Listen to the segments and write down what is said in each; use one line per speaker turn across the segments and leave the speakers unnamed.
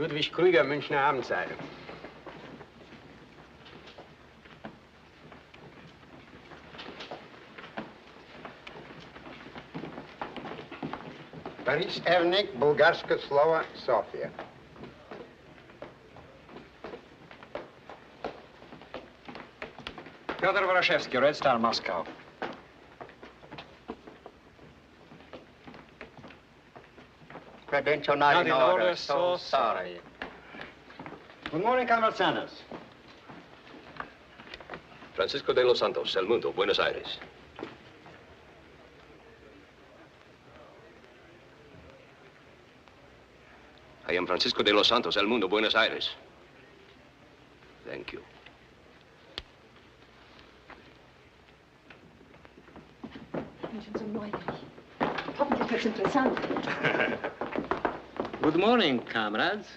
Ludwig Krüger, Münchner Abendzeitung.
Борис Эрник, Bulgarska Slova, Sofia.
Pyotr Vorashevsky, Red Star, Moscow.
Credential not in order, so sorry.
Good morning, Comrade Sanders.
Francisco de los Santos, El Mundo, Buenos Aires. I am Francisco de los Santos, El Mundo, Buenos Aires. Thank you.
Hoffentlich wird's interessant.
Good morning, comrades.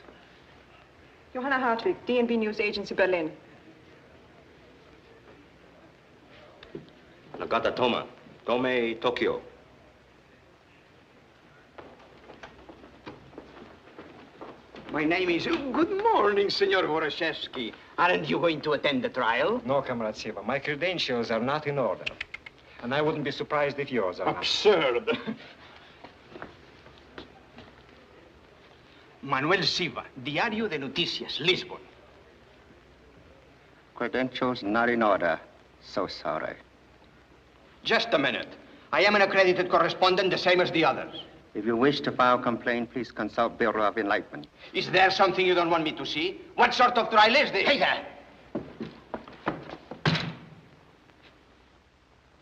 Johanna Hartwig, DNB News Agency, Berlin.
Nagata Toma, Tome, Tokyo.
My name is... Good morning, Senor Vorashevsky. Aren't you going to attend the trial?
No, Comrade Siva. My credentials are not in order. And I wouldn't be surprised if yours are not.
Absurd. Manuel Siva, Diario de Noticias, Lisbon.
Credentials not in order, so sorry.
Just a minute. I am an accredited correspondent, the same as the others.
If you wish to file a complaint, please consult Bureau of Enlightenment.
Is there something you don't want me to see? What sort of trial is this?
Hey there!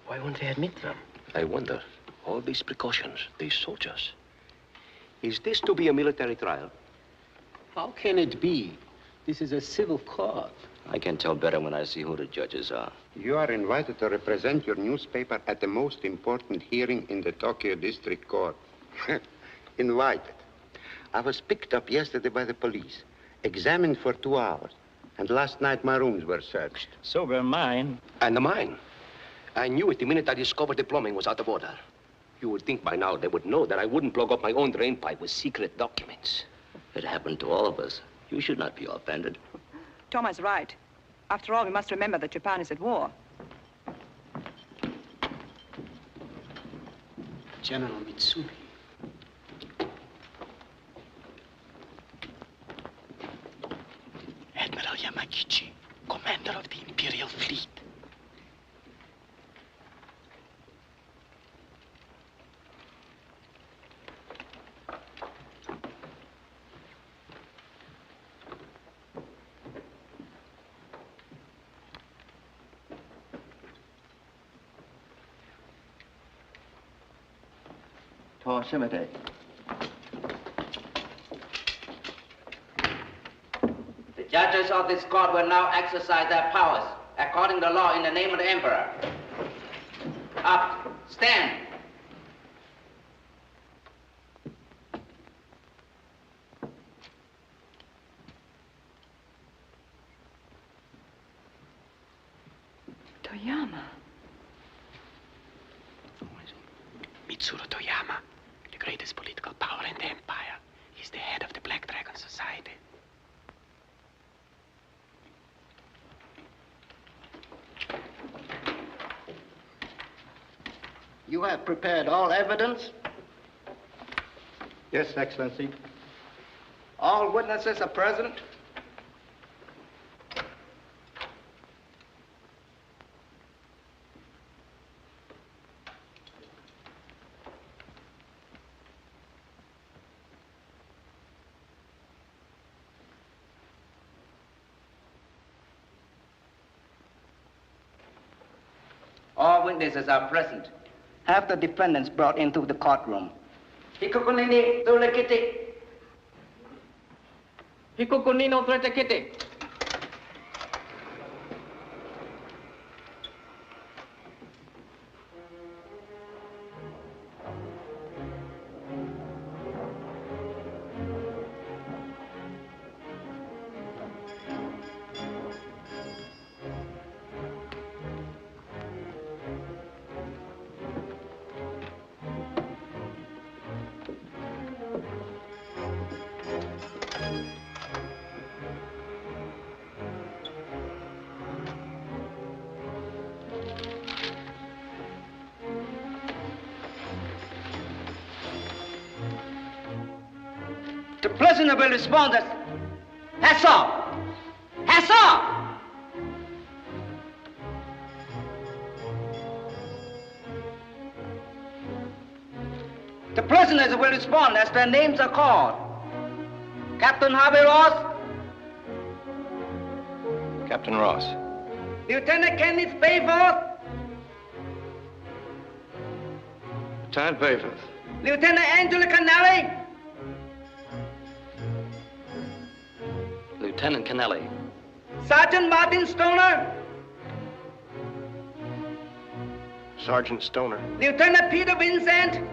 Why won't they admit them? I wonder. All these precautions, these soldiers. Is this to be a military trial?
How can it be? This is a civil court.
I can tell better when I see who the judges are.
You are invited to represent your newspaper at the most important hearing in the Tokyo District Court. Invited. I was picked up yesterday by the police, examined for 2 hours, and last night my rooms were searched.
So were mine.
And mine. I knew it the minute I discovered the plumbing was out of order. You would think by now they would know that I wouldn't plug up my own drain pipe with secret documents. It happened to all of us. You should not be offended.
Thomas is right. After all, we must remember that Japan is at war.
General Mitsumi. Admiral Yamagichi, commander of the Imperial Fleet.
Toshimite.
The judges of this court will now exercise their powers according to law in the name of the Emperor. Up, stand.
Toyama.
Mitsuru Toyama, the greatest political power in the empire. He's the head of the Black Dragon Society.
You have prepared all evidence? Yes, Excellency. All witnesses are present?
All witnesses are present.
Have the defendants brought into the courtroom.
Hikukunini tulekiti. Hikukunino tulekiti.
The prisoner will respond as, Hassa! Hassa! The prisoners will respond as their names are called. Captain Harvey Ross.
Captain Ross.
Lieutenant Kenneth Bayforth.
Lieutenant Bayforth.
Lieutenant Angela Canelli.
Lieutenant Kennelly.
Sergeant Martin Stoner.
Sergeant Stoner.
Lieutenant Peter Vincent.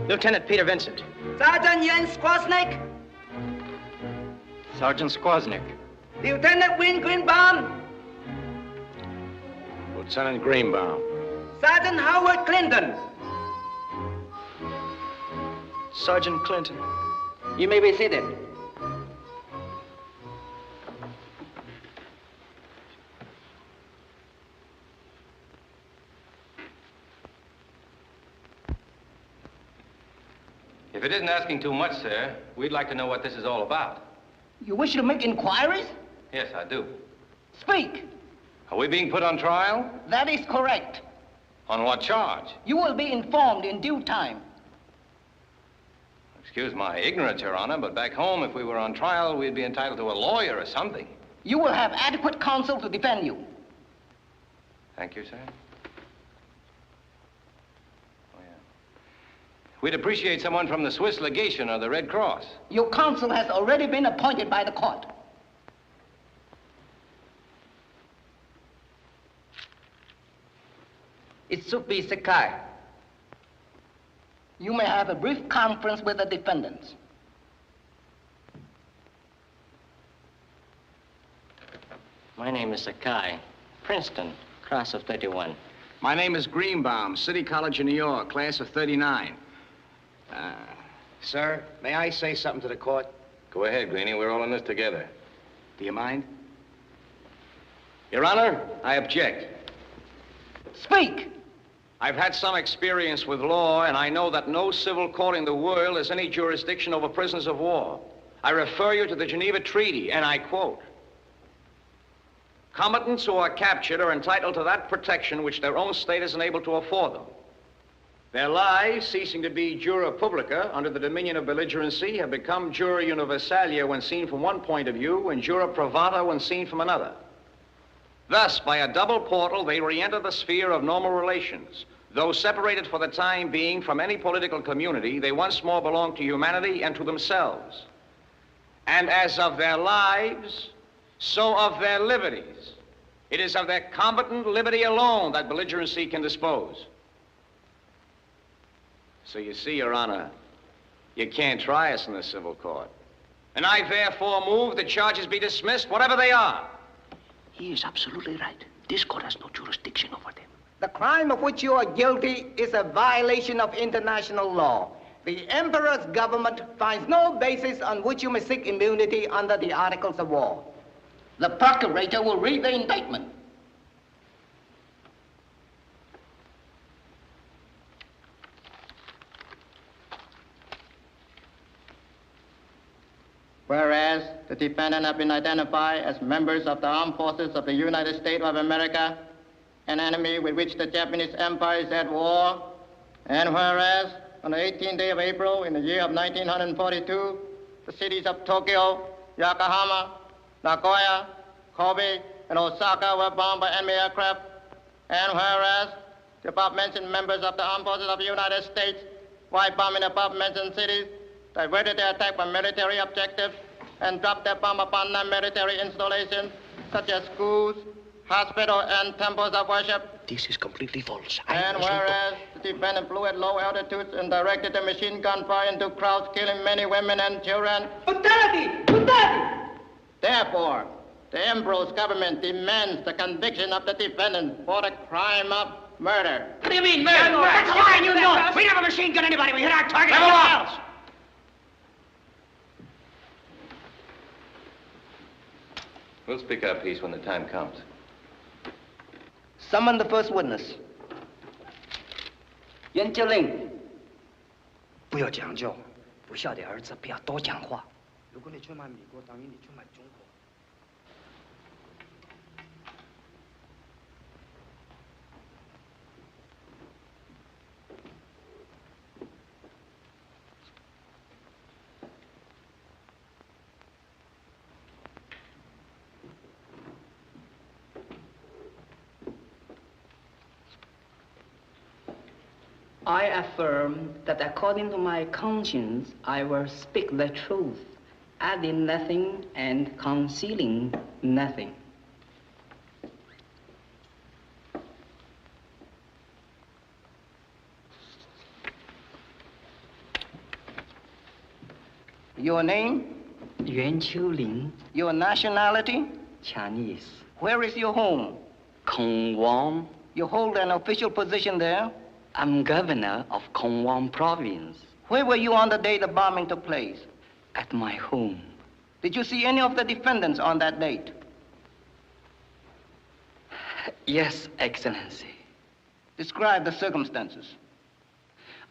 Lieutenant Peter Vincent.
Sergeant Jens Squasnick.
Sergeant Squasnick.
Lieutenant Win Greenbaum.
Lieutenant Greenbaum.
Sergeant Howard Clinton.
Sergeant Clinton.
You may be seated.
If it isn't asking too much, sir, we'd like to know what this is all about.
You wish to make inquiries?
Yes, I do.
Speak.
Are we being put on trial?
That is correct.
On what charge?
You will be informed in due time.
Excuse my ignorance, Your Honor, but back home, if we were on trial, we'd be entitled to a lawyer or something.
You will have adequate counsel to defend you.
Thank you, sir. Oh, yeah. We'd appreciate someone from the Swiss legation or the Red Cross.
Your counsel has already been appointed by the court. It should be Sakai. You may have a brief conference with the defendants.
My name is Sakai, Princeton, class of 31.
My name is Greenbaum, City College of New York, class of 39.
Sir, may I say something to the court?
Go ahead, Greenie. We're all in this together.
Do you mind?
Your Honor, I object.
Speak!
I've had some experience with law, and I know that no civil court in the world has any jurisdiction over prisoners of war. I refer you to the Geneva Treaty, and I quote, "Combatants who are captured are entitled to that protection which their own state is unable to afford them. Their lives, ceasing to be jura publica under the dominion of belligerency, have become jura universalia when seen from one point of view and jura privata when seen from another. Thus, by a double portal, they re-enter the sphere of normal relations. Though separated for the time being from any political community, they once more belong to humanity and to themselves. And as of their lives, so of their liberties. It is of their combatant liberty alone that belligerency can dispose." So you see, Your Honor, you can't try us in the civil court. And I therefore move the charges be dismissed, whatever they are.
He is absolutely right. This court has no jurisdiction over them.
The crime of which you are guilty is a violation of international law. The Emperor's government finds no basis on which you may seek immunity under the Articles of War. The procurator will read the indictment.
Whereas the defendant have been identified as members of the armed forces of the United States of America, an enemy with which the Japanese Empire is at war, and whereas on the 18th day of April in the year of 1942, the cities of Tokyo, Yokohama, Nagoya, Kobe, and Osaka were bombed by enemy aircraft, and whereas the above-mentioned members of the armed forces of the United States, while bombing above-mentioned cities, diverted their attack from military objectives and dropped their bomb upon non-military installations such as schools, hospitals, and temples of worship.
This is completely false.
And whereas the defendant flew at low altitudes and directed the machine gun fire into crowds, killing many women and children.
Brutality! Brutality!
Therefore, the Emperor's government demands the conviction of the defendant for the crime of murder.
What do you mean, murder? That's a lie, you know. We never machine gun anybody. We hit our target.
Level up.
Else.
We'll speak our piece when the time comes.
Summon the first witness. Yan Jialing.
不要讲究，
不孝的儿子不要多讲话。
如果你去买美国，等于你去买中国。
I affirm that according to my conscience, I will speak the truth, adding nothing and concealing nothing.
Your name?
Yuan Qiulin.
Your nationality?
Chinese.
Where is your home?
Kongwang.
You hold an official position there?
I'm governor of Kongwang province.
Where were you on the day the bombing took place?
At my home.
Did you see any of the defendants on that date?
Yes, Excellency.
Describe the circumstances.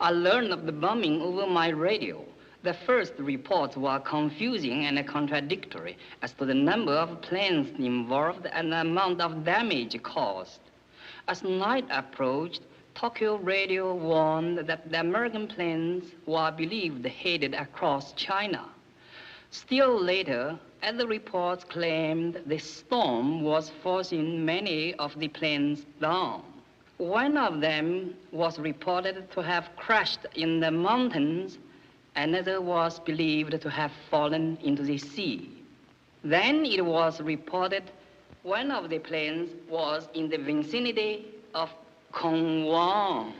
I learned of the bombing over my radio. The first reports were confusing and contradictory as to the number of planes involved and the amount of damage caused. As night approached, Tokyo radio warned that the American planes were believed headed across China. Still later, other reports claimed the storm was forcing many of the planes down. One of them was reported to have crashed in the mountains. Another was believed to have fallen into the sea. Then it was reported one of the planes was in the vicinity of Kongwang.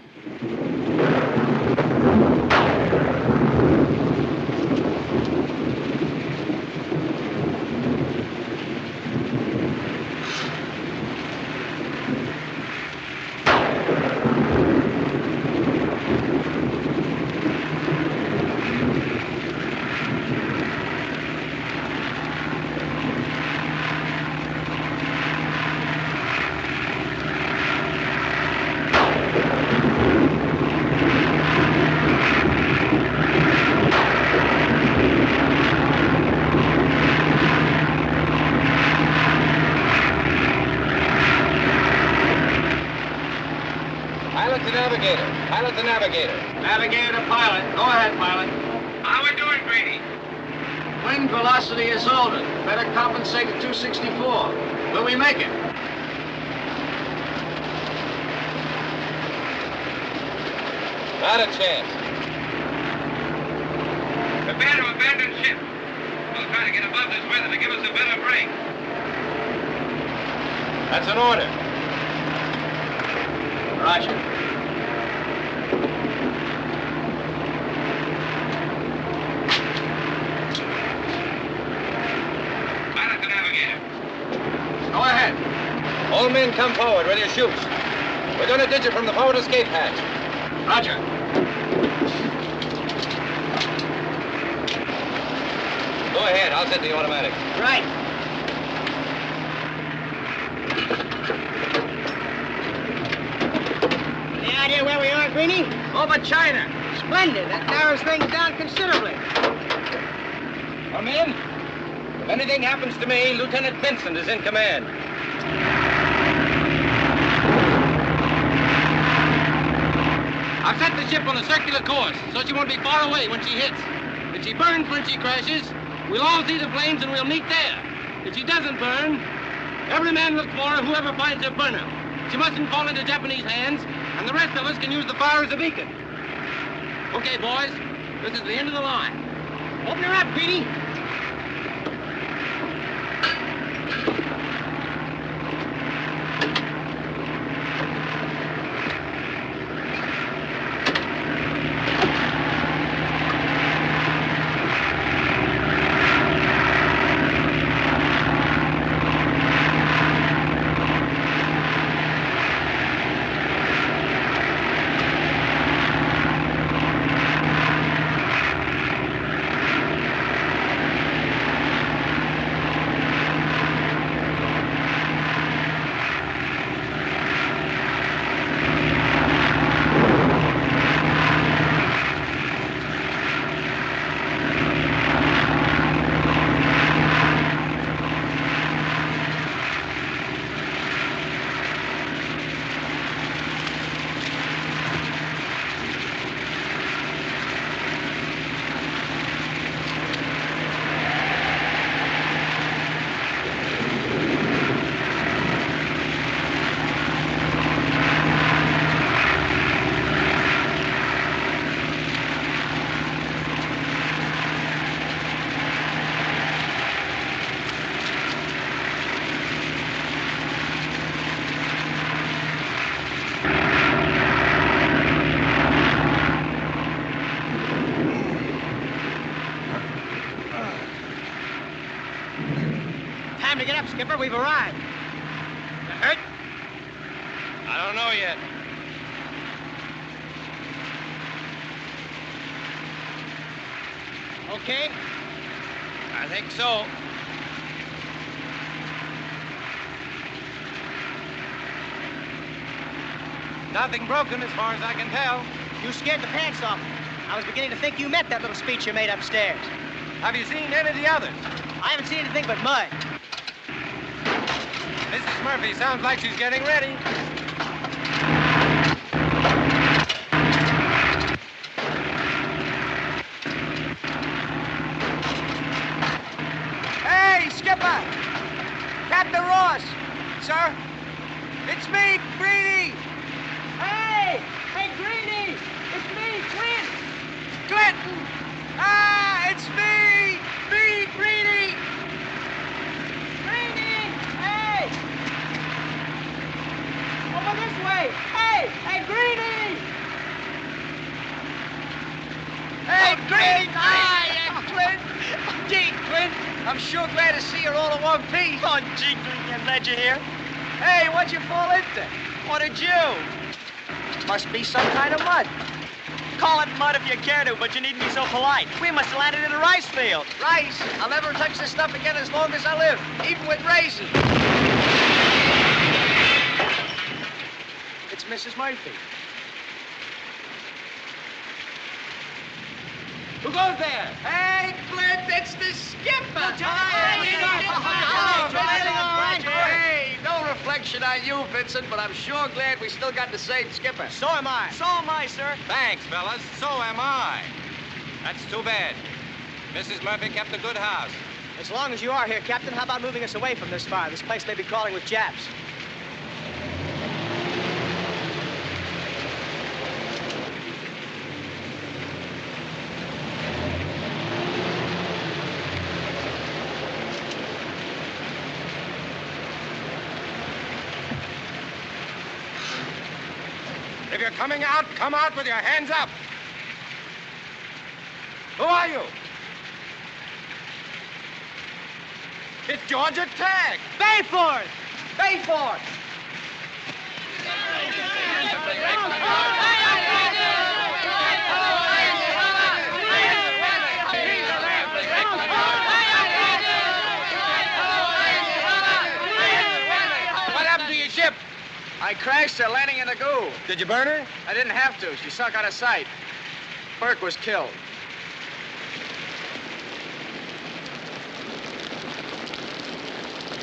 Pilot to navigator. Navigator to pilot. Go ahead, pilot.
How we doing, Grady?
Wind velocity is altered. Better compensate at 264. Will we make it?
Not a chance. Prepare to abandon ship. We'll try to get above this weather to give us a better break.
That's an order. Roger.
Pilot to navigator.
Go ahead.
All men come forward, ready to shoot. We're going to ditch it from the forward escape hatch.
Roger.
Go ahead, I'll set the automatic.
Right.
Any idea where we are, Greenie?
Over China.
Splendid. That narrows things down considerably.
Come in. If anything happens to me, Lieutenant Vincent is in command.
I've set the ship on a circular course, so she won't be far away when she hits. If she burns when she crashes, we'll all see the flames and we'll meet there. If she doesn't burn, every man look for her, whoever finds her burner. She mustn't fall into Japanese hands, and the rest of us can use the fire as a beacon. Okay, boys, this is the end of the line. Open her up, Greenie.
up, Skipper. We've arrived.
You hurt? I don't know yet.
Okay.
I think so. Nothing broken as far as I can tell.
You scared the pants off me. I was beginning to think you meant that little speech you made upstairs.
Have you seen any of the others?
I haven't seen anything but mud.
Mrs. Murphy sounds like she's getting ready.
Hey, Skipper! Captain Ross! Sir? It's me, Greenie! Hey! Hey, Greenie! It's me, Clint! Clinton! Ah, it's me! Me, Greenie! Greenie! Hey! Over this way! Hey! Hey, Greenie! Hey, Greenie! Hi, Clint! Gee, Clint! I'm sure glad to see you all in one piece. Oh, gee, I'm glad you're here. Hey, what'd you fall into? What did you? Must be some kind of mud. Call it mud if you care to, but you needn't be so polite. We must have landed in a rice field. Rice? I'll never touch this stuff again as long as I live, even with raisins. It's Mrs. Murphy. Who goes there? Hey, Clint, it's the skipper. Hey, no reflection on you, Vincent, but I'm sure glad we still got the same skipper. So am I. So am I, sir.
Thanks, fellas. So am I. That's too bad. Mrs. Murphy kept a good house.
As long as you are here, Captain, how about moving us away from this fire? This place may be crawling with Japs.
If you're coming out, come out with your hands up. Who are you? It's Georgia Tag.
Bayford! Bayford!
What happened to your ship?
I crashed her landing in the goo.
Did you burn her?
I didn't have to. She sunk out of sight. Burke was killed.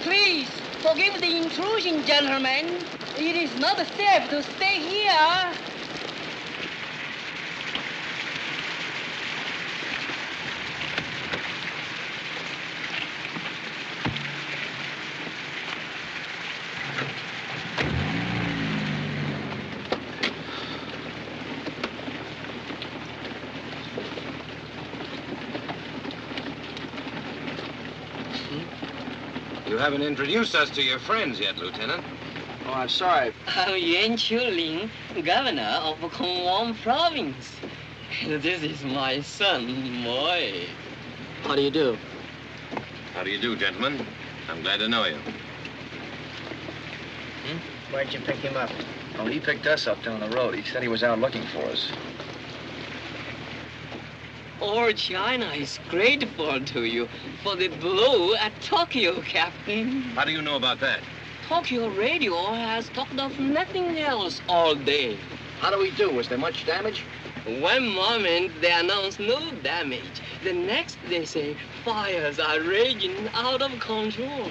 Please, forgive the intrusion, gentlemen. It is not safe to stay here.
You haven't introduced us to your friends yet, Lieutenant.
Oh, I'm sorry.
I'm Yuan Chuling, governor of Kongwon province. This is my son, Moy.
How do you do?
How do you do, gentlemen? I'm glad to know you.
Where'd you pick him up?
Oh, he picked us up down the road. He said he was out looking for us.
All China is grateful to you for the blow at Tóquio, Captain.
How do you know about that?
Tóquio radio has talked of nothing else all day.
How do we do? Was there much damage?
One moment they announce no damage. The next they say fires are raging out of control.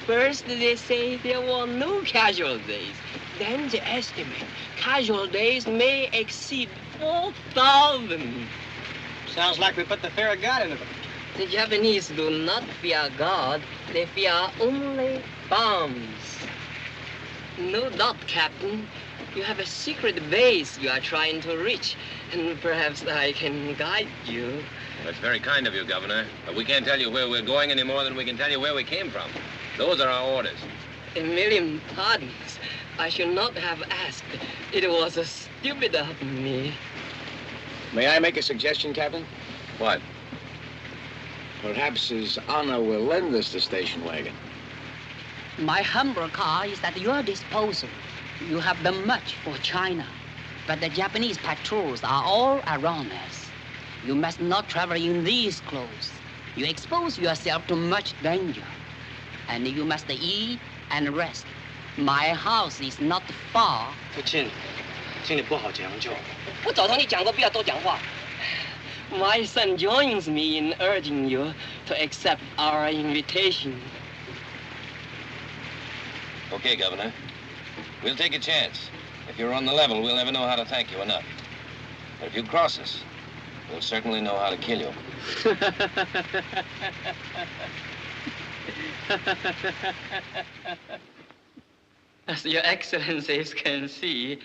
First they say there were no casualties. Then they estimate casualties may exceed 4,000.
Sounds like we put the fear of God into them.
The Japanese do not fear God. They fear only bombs. No doubt, Captain. You have a secret base you are trying to reach, and perhaps I can guide you.
That's very kind of you, Governor. But we can't tell you where we're going any more than we can tell you where we came from. Those are our orders.
A million pardons. I should not have asked. It was stupid of me.
May I make a suggestion, Captain?
What?
Perhaps His Honor will lend us the station wagon.
My humble car is at your disposal. You have done much for China, but the Japanese patrols are all around us. You must not travel in these clothes. You expose yourself to much danger, and you must eat and rest. My house is not far.
父亲，请你不好将就。我早同你讲过，不要多讲话。My son joins me in urging you to accept our invitation.
Okay, Governor. We'll take a chance. If you're on the level, we'll never know how to thank you enough. But if you cross us, we'll certainly know how to kill you.
As your excellencies can see,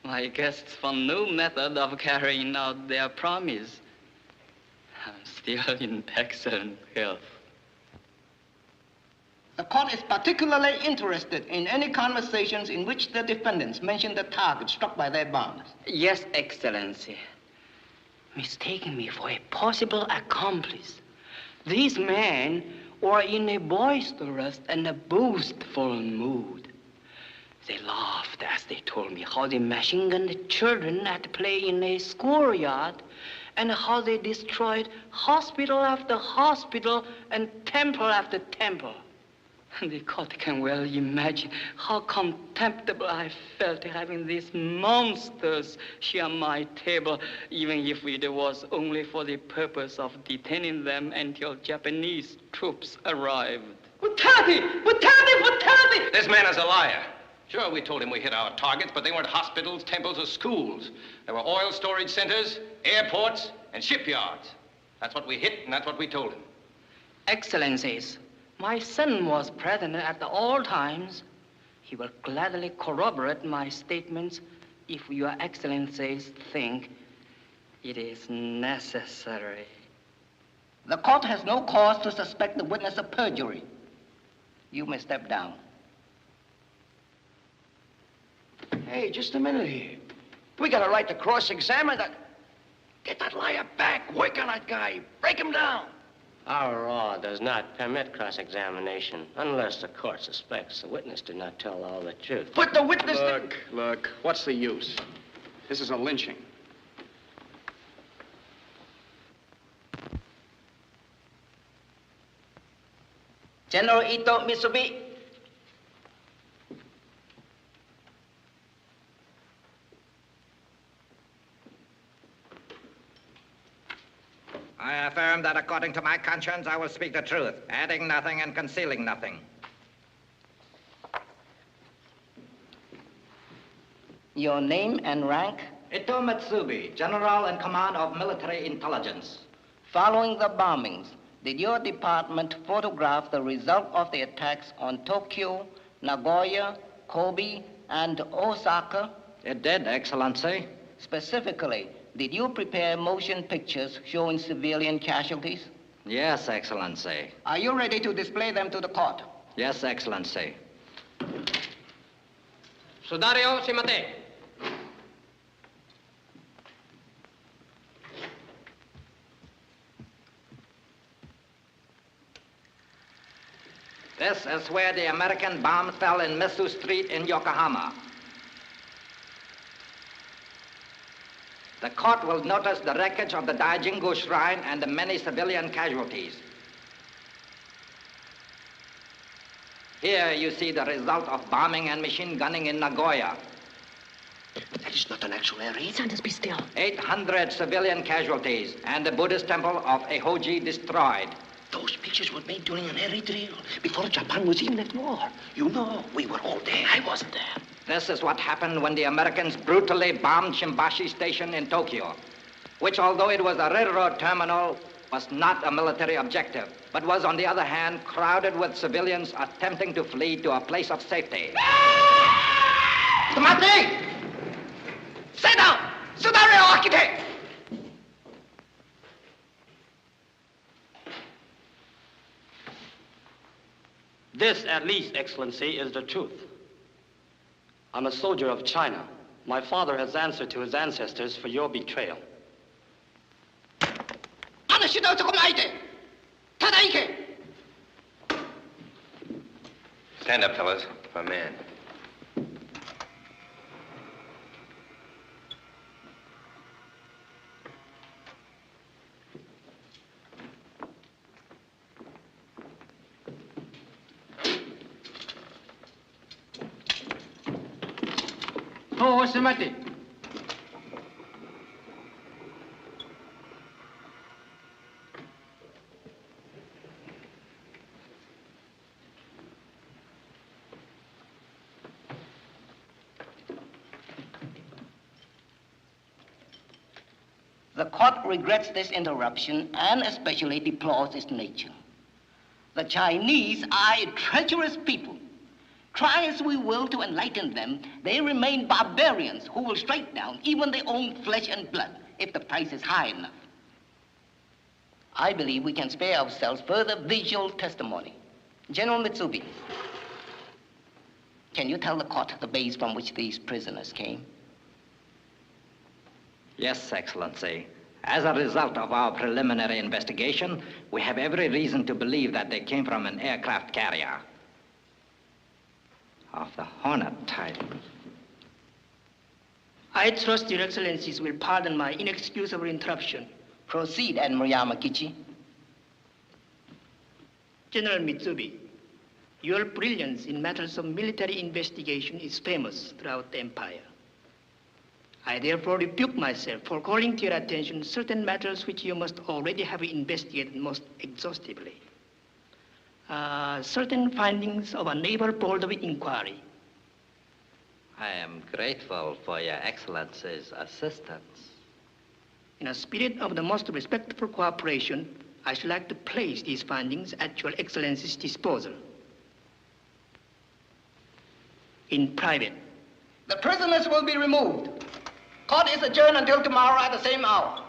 my guests found no method of carrying out their promise. I'm still in excellent health.
The court is particularly interested in any conversations in which the defendants mention the target struck by their bombs.
Yes, Excellency. Mistaking me for a possible accomplice, these men were in a boisterous and a boastful mood. They laughed as they told me how they machine-gunned the children at play in a schoolyard and how they destroyed hospital after hospital and temple after temple. The court can well imagine how contemptible I felt having these monsters share my table, even if it was only for the purpose of detaining them until Japanese troops arrived.
Brutality! This man is a liar. Sure, we told him we hit our targets, but they weren't hospitals, temples, or schools. They were oil storage centers, airports, and shipyards. That's what we hit, and that's what we told him.
Excellencies, my son was present at all times. He will gladly corroborate my statements if your excellencies think it is necessary.
The court has no cause to suspect the witness of perjury. You may step down.
Hey, just a minute here. We got a right to cross-examine that. Get that liar back. Work on that guy. Break him down.
Our law does not permit cross-examination unless the court suspects the witness did not tell all the truth.
But the witness...
Look, what's the use? This is a lynching.
General Ito Mitsubi.
I affirm that according to my conscience, I will speak the truth, adding nothing and concealing nothing.
Your name and rank?
Ito Mitsubi, General in Command of Military Intelligence.
Following the bombings, did your department photograph the result of the attacks on Tokyo, Nagoya, Kobe, and Osaka?
It did, Excellency.
Specifically, did you prepare motion pictures showing civilian casualties?
Yes, Excellency.
Are you ready to display them to the court?
Yes, Excellency.
Sudario Shimate.
This is where the American bomb fell in Mitsu Street in Yokohama. The court will notice the wreckage of the Daijingu Shrine and the many civilian casualties. Here you see the result of bombing and machine gunning in Nagoya.
That is not an actual air raid.
Sanders, be still.
800 civilian casualties and the Buddhist temple of Ehoji destroyed.
Those pictures were made during an air raid drill, before Japan was even at war. You know, we were all there. I wasn't there.
This is what happened when the Americans brutally bombed Shimbashi Station in Tokyo, which, although it was a railroad terminal, was not a military objective, but was, on the other hand, crowded with civilians attempting to flee to a place of safety. Tomate! Sit down! Sudario Architect!
This, at least, Excellency, is the truth. I'm a soldier of China. My father has answered to his ancestors for your betrayal.
Stand up, fellas, for a man.
Oh, what's the matter?
The court regrets this interruption and especially deplores its nature. The Chinese are a treacherous people. Try as we will to enlighten them, they remain barbarians who will strike down even their own flesh and blood if the price is high enough. I believe we can spare ourselves further visual testimony. General Mitsubi, can you tell the court the base from which these prisoners came?
Yes, Excellency. As a result of our preliminary investigation, we have every reason to believe that they came from an aircraft carrier of the Hornet type.
I trust Your Excellencies will pardon my inexcusable interruption.
Proceed, Admiral Yamagichi.
General Mitsubi, your brilliance in matters of military investigation is famous throughout the empire. I therefore rebuke myself for calling to your attention certain matters which you must already have investigated most exhaustively. Certain findings of a naval board of inquiry.
I am grateful for Your Excellency's assistance.
In a spirit of the most respectful cooperation, I should like to place these findings at Your Excellency's disposal. In private.
The prisoners will be removed. Court is adjourned until tomorrow at the same hour.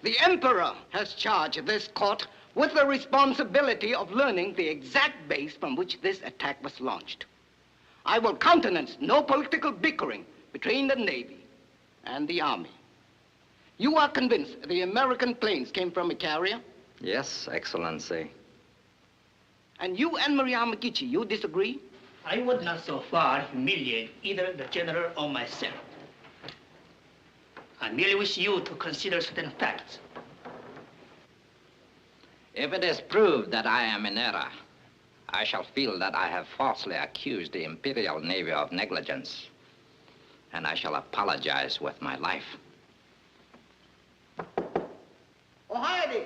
The Emperor has charged this court with the responsibility of learning the exact base from which this attack was launched. I will countenance no political bickering between the Navy and the Army. You are convinced the American planes came from a carrier?
Yes, Excellency.
And you, Admiral Yamagichi, you disagree?
I would not so far humiliate either the general or myself. I merely wish you to consider certain facts.
If it is proved that I am in error, I shall feel that I have falsely accused the Imperial Navy of negligence, and I shall apologize with my life.
Ohayade!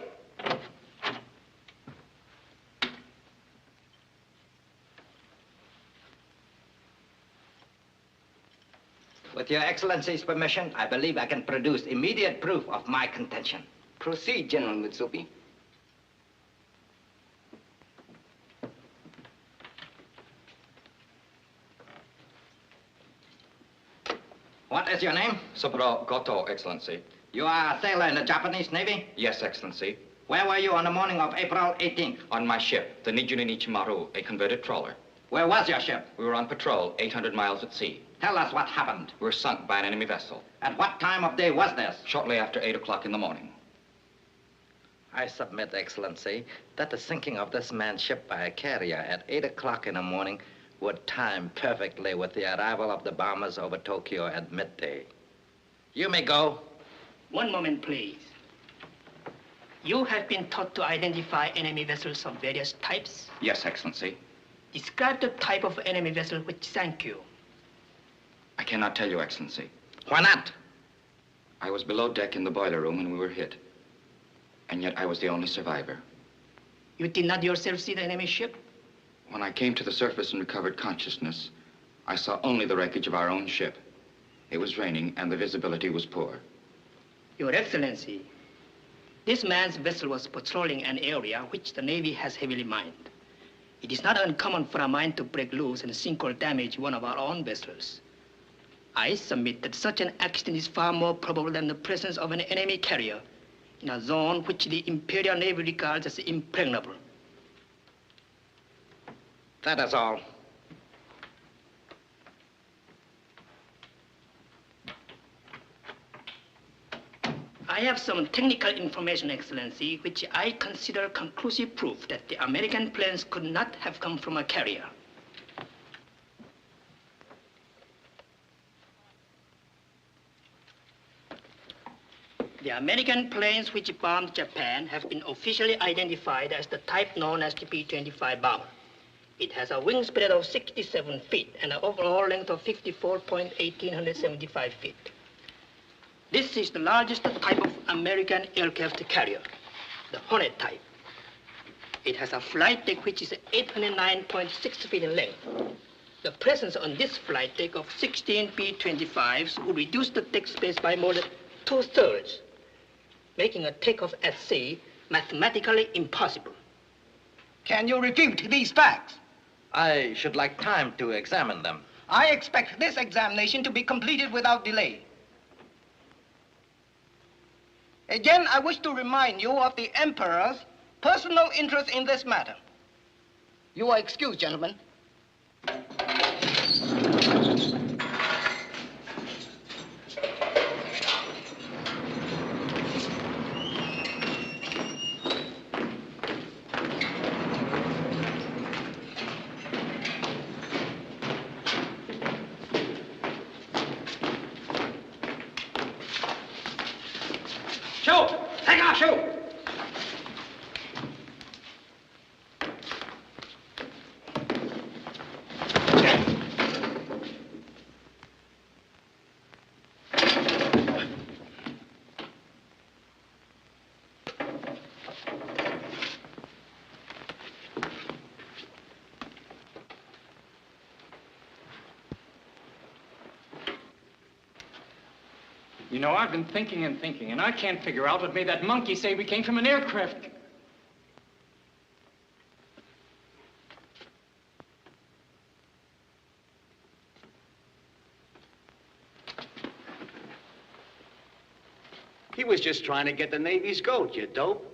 With Your Excellency's permission, I believe I can produce immediate proof of my contention.
Proceed, General Mitsubi.
What is your name?
Saburo Goto, Excellency.
You are a sailor in the Japanese Navy?
Yes, Excellency.
Where were you on the morning of April 18th?
On my ship, the Nijuni Nichimaru, a converted trawler.
Where was your ship?
We were on patrol, 800 miles at sea.
Tell us what happened.
We were sunk by an enemy vessel.
At what time of day was this?
Shortly after 8 o'clock in the morning.
I submit, Excellency, that the sinking of this man's ship by a carrier at 8 o'clock in the morning would time perfectly with the arrival of the bombers over Tokyo at midday. You may go.
One moment, please. You have been taught to identify enemy vessels of various types?
Yes, Excellency.
Describe the type of enemy vessel which sank you.
I cannot tell you, Excellency.
Why not?
I was below deck in the boiler room when we were hit. And yet I was the only survivor.
You did not yourself see the enemy ship?
When I came to the surface and recovered consciousness, I saw only the wreckage of our own ship. It was raining and the visibility was poor.
Your Excellency, this man's vessel was patrolling an area which the Navy has heavily mined. It is not uncommon for a mine to break loose and sink or damage one of our own vessels. I submit that such an accident is far more probable than the presence of an enemy carrier, in a zone which the Imperial Navy regards as impregnable.
That is all.
I have some technical information, Excellency, which I consider conclusive proof that the American planes could not have come from a carrier. The American planes which bombed Japan have been officially identified as the type known as the B-25 bomber. It has a wingspread of 67 feet and an overall length of 54.1875 feet. This is the largest type of American aircraft carrier, the Hornet type. It has a flight deck which is 809.6 feet in length. The presence on this flight deck of 16 B-25s would reduce the deck space by more than 2/3, making a takeoff at sea mathematically impossible.
Can you refute these facts?
I should like time to examine them.
I expect this examination to be completed without delay. Again, I wish to remind you of the Emperor's personal interest in this matter. You are excused, gentlemen.
You know, I've been thinking and thinking, and I can't figure out what made that monkey say we came from an aircraft.
He was just trying to get the Navy's goat, you dope.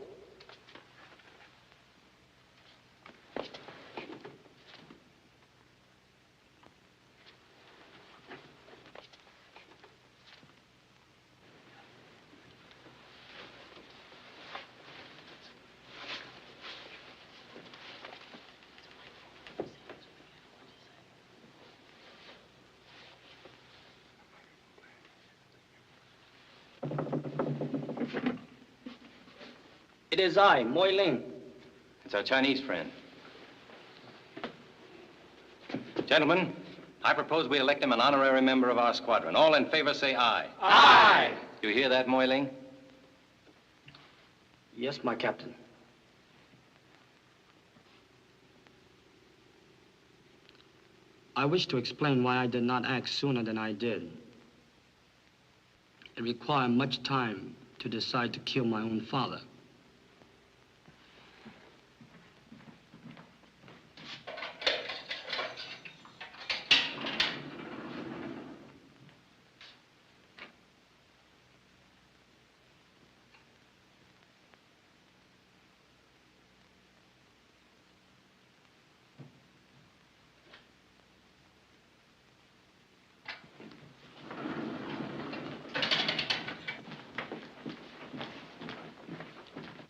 It is I, Moi Ling.
It's our Chinese friend. Gentlemen, I propose we elect him an honorary member of our squadron. All in favor say aye.
Aye!
You hear that, Moi Ling?
Yes, my captain. I wish to explain why I did not act sooner than I did. It required much time to decide to kill my own father.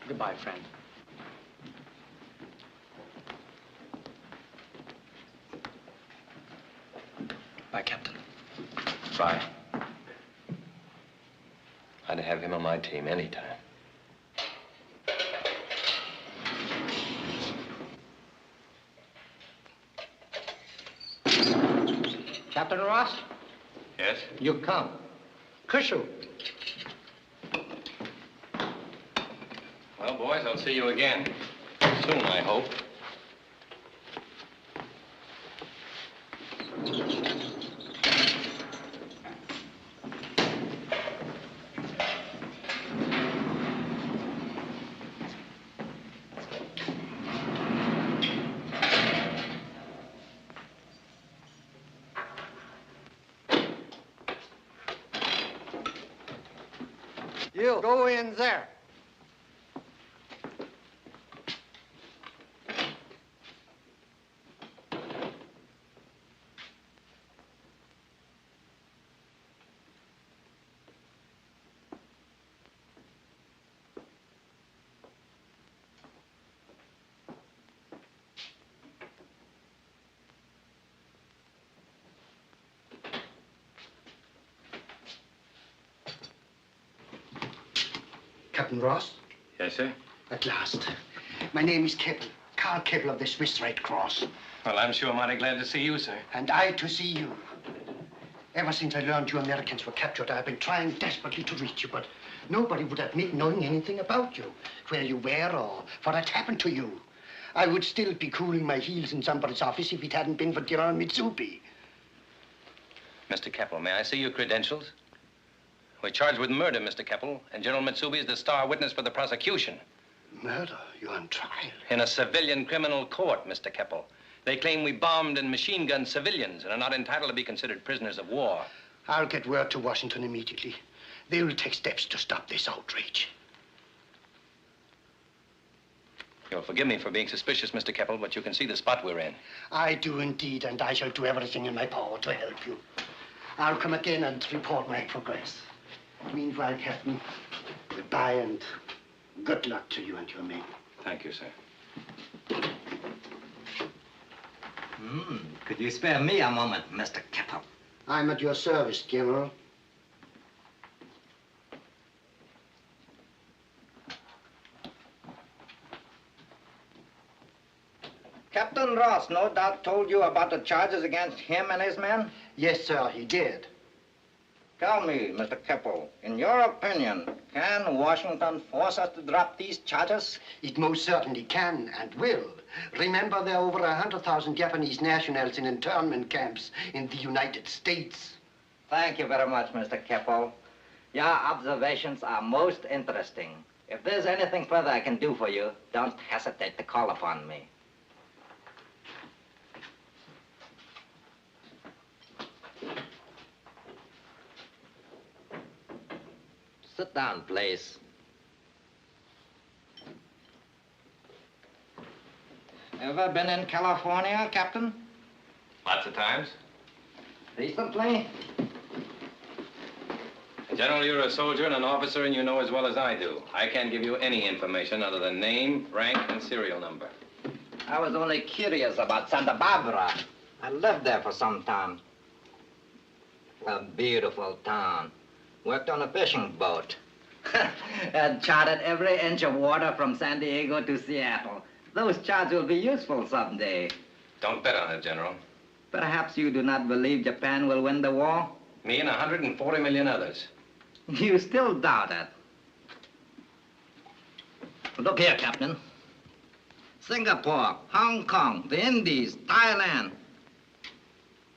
Goodbye, friend. Bye, Captain.
Bye. I'd have him on my team anytime.
Captain Ross,
Yes?
you come. Kushu.
Well, boys, I'll see you again. Soon, I hope.
You go in there.
Captain Ross?
Yes, sir?
At last. My name is Keppel, Carl Keppel of the Swiss Red Cross.
Well, I'm sure mighty glad to see you, sir.
And I to see you. Ever since I learned you Americans were captured, I've been trying desperately to reach you, but nobody would admit knowing anything about you, where you were or what had happened to you. I would still be cooling my heels in somebody's office if it hadn't been for General Mitsubi.
Mr. Keppel, may I see your credentials? We're charged with murder, Mr. Keppel, and General Mitsubi is the star witness for the prosecution.
Murder? You're on trial?
In a civilian criminal court, Mr. Keppel. They claim we bombed and machine-gunned civilians and are not entitled to be considered prisoners of war.
I'll get word to Washington immediately. They will take steps to stop this outrage.
You'll forgive me for being suspicious, Mr. Keppel, but you can see the spot we're in.
I do indeed, and I shall do everything in my power to help you. I'll come again and report my progress. Meanwhile, Captain, goodbye and good luck to you and your men.
Thank you, sir.
Could you spare me a moment, Mr. Keppel?
I'm at your service, General.
Captain Ross no doubt told you about the charges against him and his men?
Yes, sir, he did.
Tell me, Mr. Keppel, in your opinion, can Washington force us to drop these charges?
It most certainly can and will. Remember, there are over 100,000 Japanese nationals in internment camps in the United States.
Thank you very much, Mr. Keppel. Your observations are most interesting. If there's anything further I can do for you, don't hesitate to call upon me. Sit down, please. Ever been in California, Captain?
Lots of times.
Recently?
General, you're a soldier and an officer, and you know as well as I do. I can't give you any information other than name, rank, and serial number.
I was only curious about Santa Barbara. I lived there for some time. A beautiful town. Worked on a fishing boat. And charted every inch of water from San Diego to Seattle. Those charts will be useful someday.
Don't bet on it, General.
Perhaps you do not believe Japan will win the war?
Me and 140 million others.
You still doubt it. Look here, Captain. Singapore, Hong Kong, the Indies, Thailand.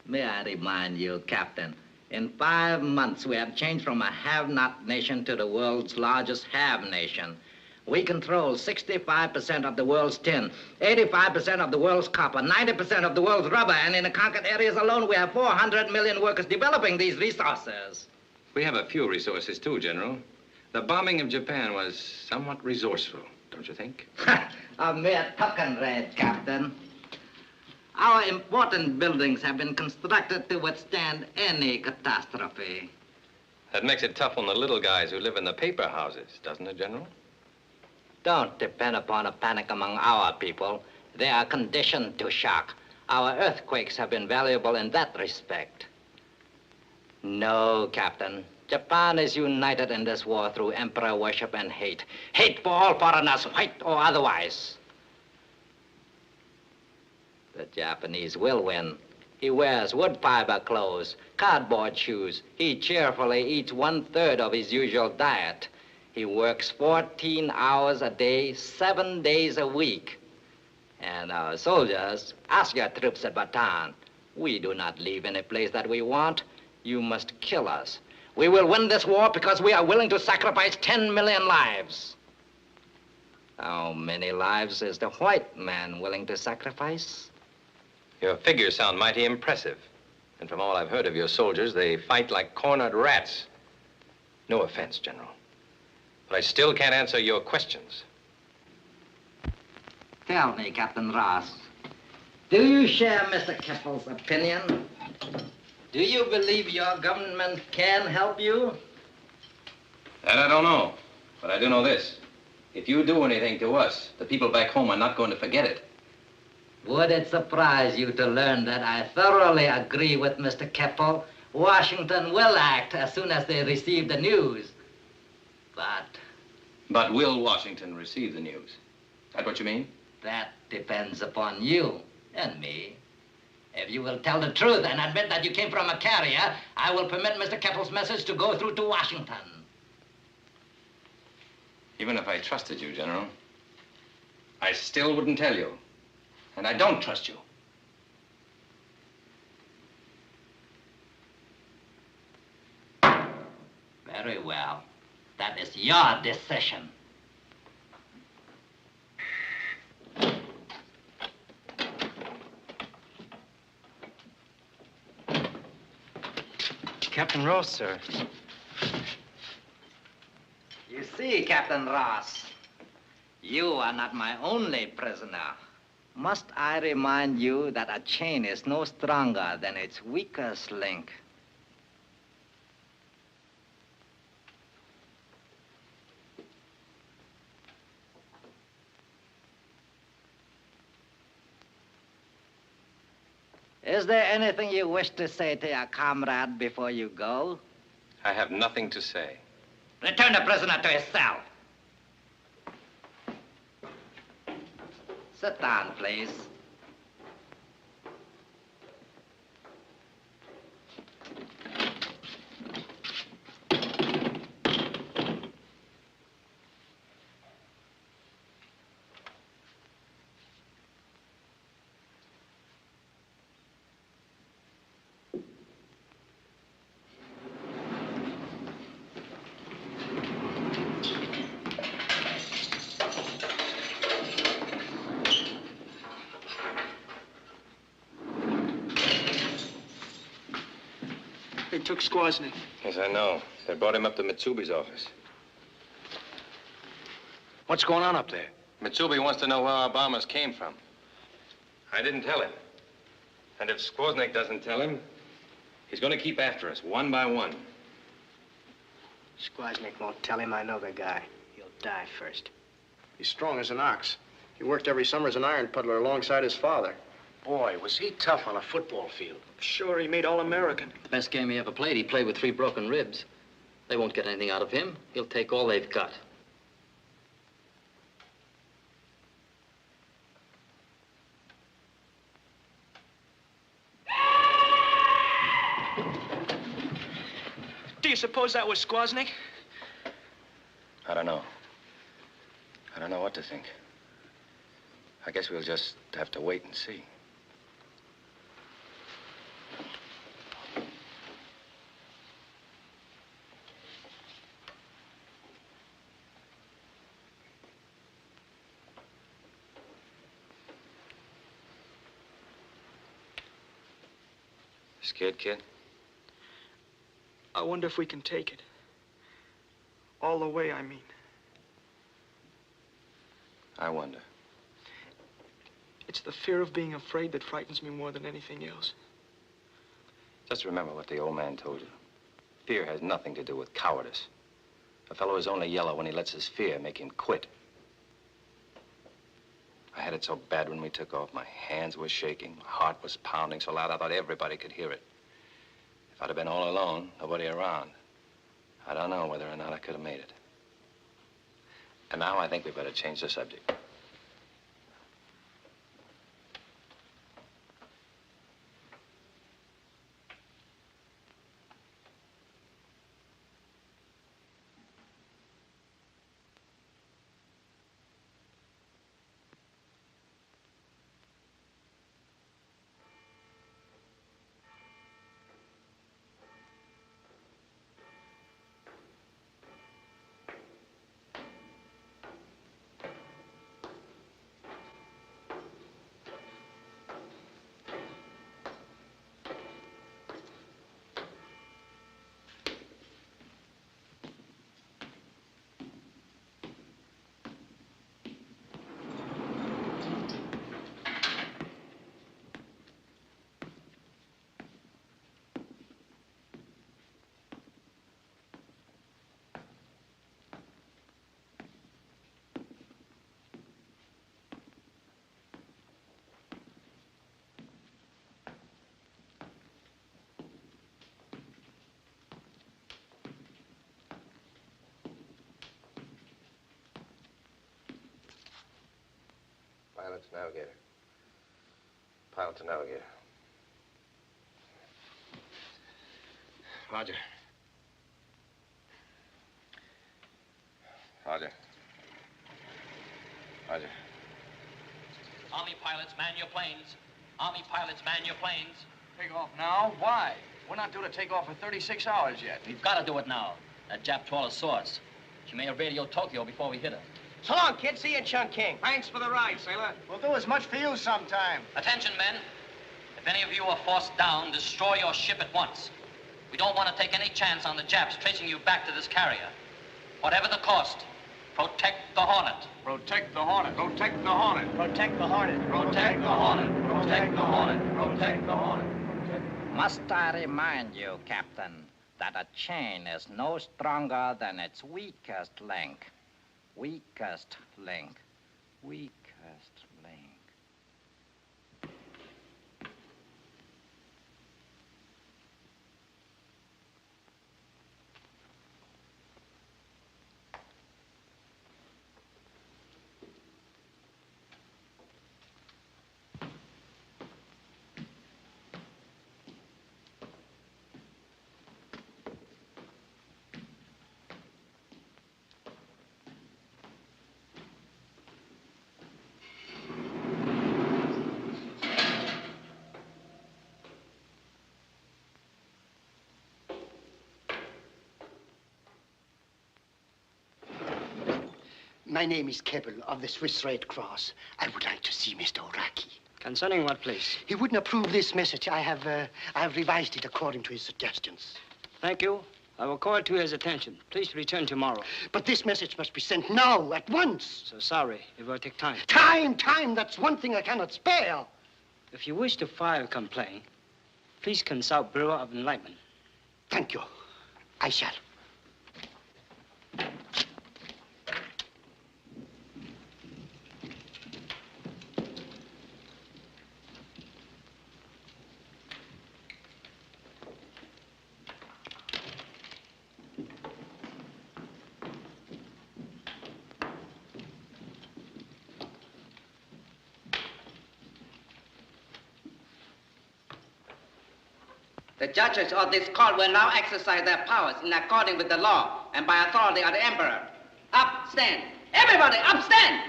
May I remind you, Captain, in 5 months we have changed from a have-not nation to the world's largest have nation. We control 65% of the world's tin, 85% of the world's copper, 90% of the world's rubber, and in the conquered areas alone we have 400 million workers developing these resources.
We have a few resources, too, General. The bombing of Japan was somewhat resourceful, don't you think?
A mere token raid, Captain. Our important buildings have been constructed to withstand any catastrophe.
That makes it tough on the little guys who live in the paper houses, doesn't it, General?
Don't depend upon a panic among our people. They are conditioned to shock. Our earthquakes have been valuable in that respect. No, Captain. Japan is united in this war through emperor worship and hate. Hate for all foreigners, white or otherwise. The Japanese will win. He wears wood fiber clothes, cardboard shoes. He cheerfully eats 1/3 of his usual diet. He works 14 hours a day, 7 days a week. And our soldiers, ask your troops at Bataan. We do not leave any place that we want. You must kill us. We will win this war because we are willing to sacrifice 10 million lives. How many lives is the white man willing to sacrifice?
Your figures sound mighty impressive. And from all I've heard of your soldiers, they fight like cornered rats. No offense, General. But I still can't answer your questions.
Tell me, Captain Ross, do you share Mr. Keppel's opinion? Do you believe your government can help you?
That I don't know. But I do know this. If you do anything to us, the people back home are not going to forget it.
Would it surprise you to learn that I thoroughly agree with Mr. Keppel? Washington will act as soon as they receive the news.
But will Washington receive the news? That what you mean?
That depends upon you and me. If you will tell the truth and admit that you came from a carrier, I will permit Mr. Keppel's message to go through to Washington.
Even if I trusted you, General, I still wouldn't tell you. And I don't trust you.
Very well. That is your decision.
Captain Ross, sir.
You see, Captain Ross, you are not my only prisoner. Must I remind you that a chain is no stronger than its weakest link? Is there anything you wish to say to your comrade before you go?
I have nothing to say.
Return the prisoner to his cell. Sit down, please.
They took Squaznik.
Yes, I know. They brought him up to Mitsubi's office.
What's going on up there?
Mitsubi wants to know where our bombers came from. I didn't tell him. And if Squaznik doesn't tell him, he's going to keep after us, one by one.
Squaznik won't tell him I know the guy. He'll die first. He's strong as an ox. He worked every summer as an iron puddler alongside his father. Boy, was he tough on a football field. Sure, he made All-American.
The best game he ever played, he played with 3 broken ribs. They won't get anything out of him. He'll take all they've got.
Do you suppose that was Squaznik?
I don't know. I don't know what to think. I guess we'll just have to wait and see. Scared, kid?
I wonder if we can take it. All the way, I mean.
I wonder.
It's the fear of being afraid that frightens me more than anything else.
Just remember what the old man told you. Fear has nothing to do with cowardice. A fellow is only yellow when he lets his fear make him quit. I had it so bad when we took off. My hands were shaking. My heart was pounding so loud I thought everybody could hear it. If I'd have been all alone, nobody around, I don't know whether or not I could have made it. And now I think we better change the subject. Pilot to navigator. Pilot to navigator. Roger. Roger. Roger.
Army pilots, man your planes. Army pilots, man your planes.
Take off now? Why? We're not due to take off for 36 hours yet.
We've got to do it now. That Jap trawler saw us. She may have radioed Tokyo before we hit her.
So long, kid. See you in Chungking.
Thanks for the ride, sailor.
We'll do as much for you sometime.
Attention, men. If any of you are forced down, destroy your ship at once. We don't want to take any chance on the Japs tracing you back to this carrier. Whatever the cost, protect the Hornet.
Protect the Hornet. Protect the Hornet.
Protect the Hornet.
Protect the Hornet. Protect the Hornet. Protect the Hornet.
Must I remind you, Captain, that a chain is no stronger than its weakest link. Weakest link. Weakest link.
My name is Kebbel of the Swiss Red Cross. I would like to see Mr. Oraki.
Concerning what, please?
He wouldn't approve this message. I have revised it according to his suggestions.
Thank you. I will call it to his attention. Please return tomorrow.
But this message must be sent now, at once.
So sorry. It will take time.
Time! That's one thing I cannot spare.
If you wish to file a complaint, please consult Bureau of Enlightenment.
Thank you. I shall.
The judges of this court will now exercise their powers in accordance with the law and by authority of the Emperor. Up, stand. Everybody, up, stand!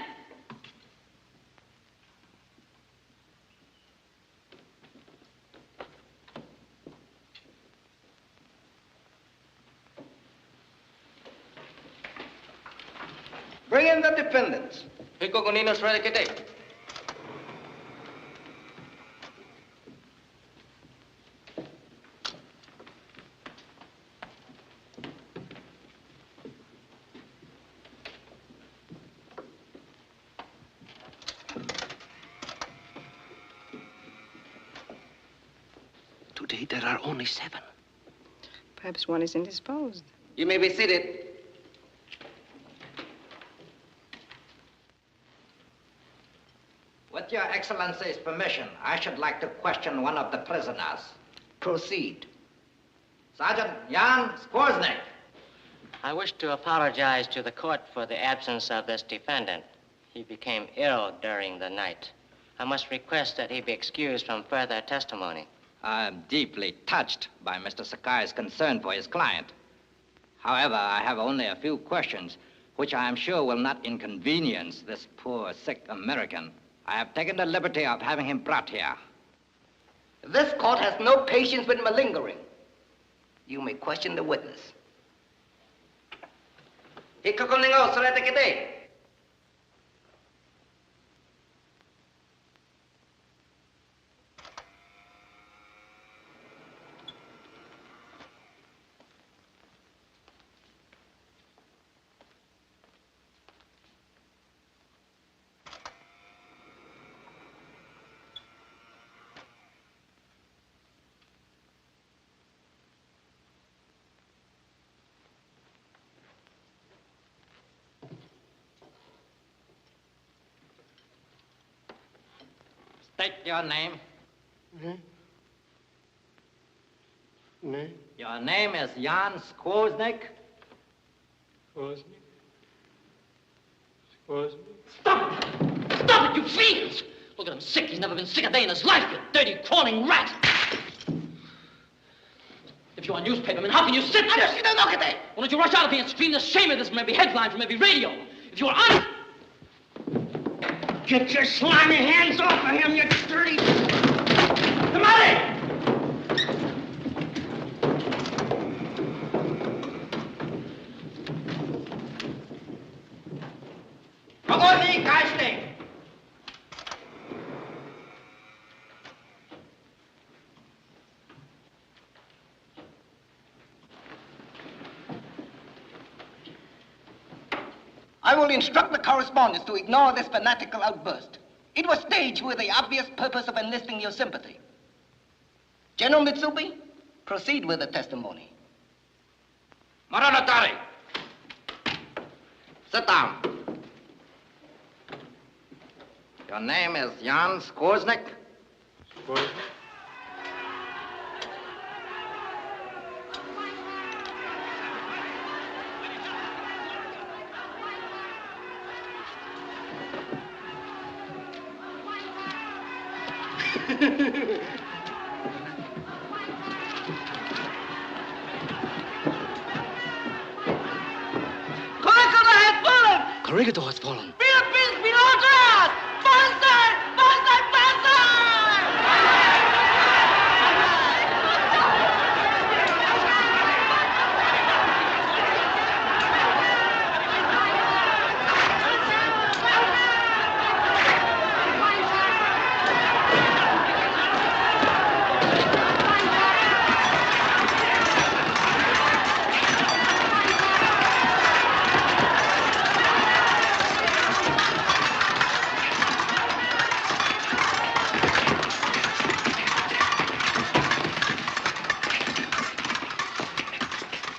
Bring in the defendants.
Today there are only 7.
Perhaps one is indisposed.
You may be seated. With Your Excellency's permission, I should like to question one of the prisoners. Proceed. Sergeant Jan Skworznik.
I wish to apologize to the court for the absence of this defendant. He became ill during the night. I must request that he be excused from further testimony.
I am deeply touched by Mr. Sakai's concern for his client. However, I have only a few questions, which I am sure will not inconvenience this poor, sick American. I have taken the liberty of having him brought here.
This court has no patience with malingering. You may question the witness.
State your name.
Name?
Your name is Jan Skworznik?
Skworznik? Skworznik?
Stop!
Stop it, you fiends! Look at him sick. He's never been sick a day in his life, you dirty, crawling rat. If you are newspapermen, how can you sit there? Why don't you rush out of here and scream the shame of this from every headline, from every radio? If you are honest...
Get your slimy hands off of him, you dirty... Come on!
I will instruct the correspondents to ignore this fanatical outburst. It was staged with the obvious purpose of enlisting your sympathy. General Mitsubi, proceed with the testimony.
Maranatari. Sit down. Your name is Jan Skorznik?
Skorznik?
Corregidor has fallen.
Philippines below us! Faster! Faster!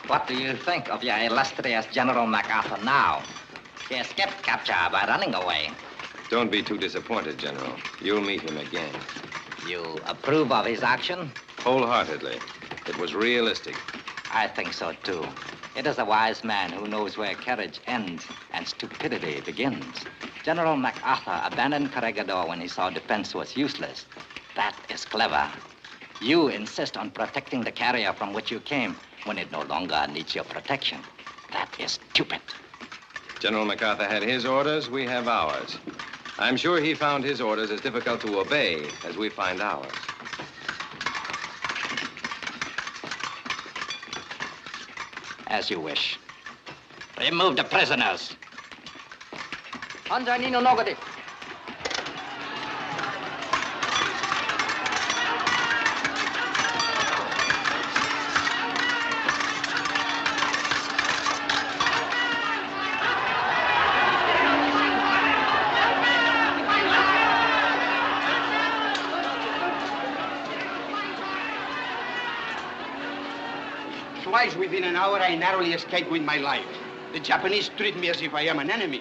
What do you think of your illustrious General MacArthur now? He escaped capture by running away.
Don't be too disappointed, General. You'll meet him again.
You approve of his action?
Wholeheartedly. It was realistic.
I think so, too. It is a wise man who knows where courage ends and stupidity begins. General MacArthur abandoned Corregidor when he saw defense was useless. That is clever. You insist on protecting the carrier from which you came when it no longer needs your protection. That is stupid.
General MacArthur had his orders, we have ours. I'm sure he found his orders as difficult to obey as we find ours.
As you wish. Remove the prisoners.
Hanzai Nino Nogade.
Twice within an hour, I narrowly escaped with my life. The Japanese treat me as if I am an enemy.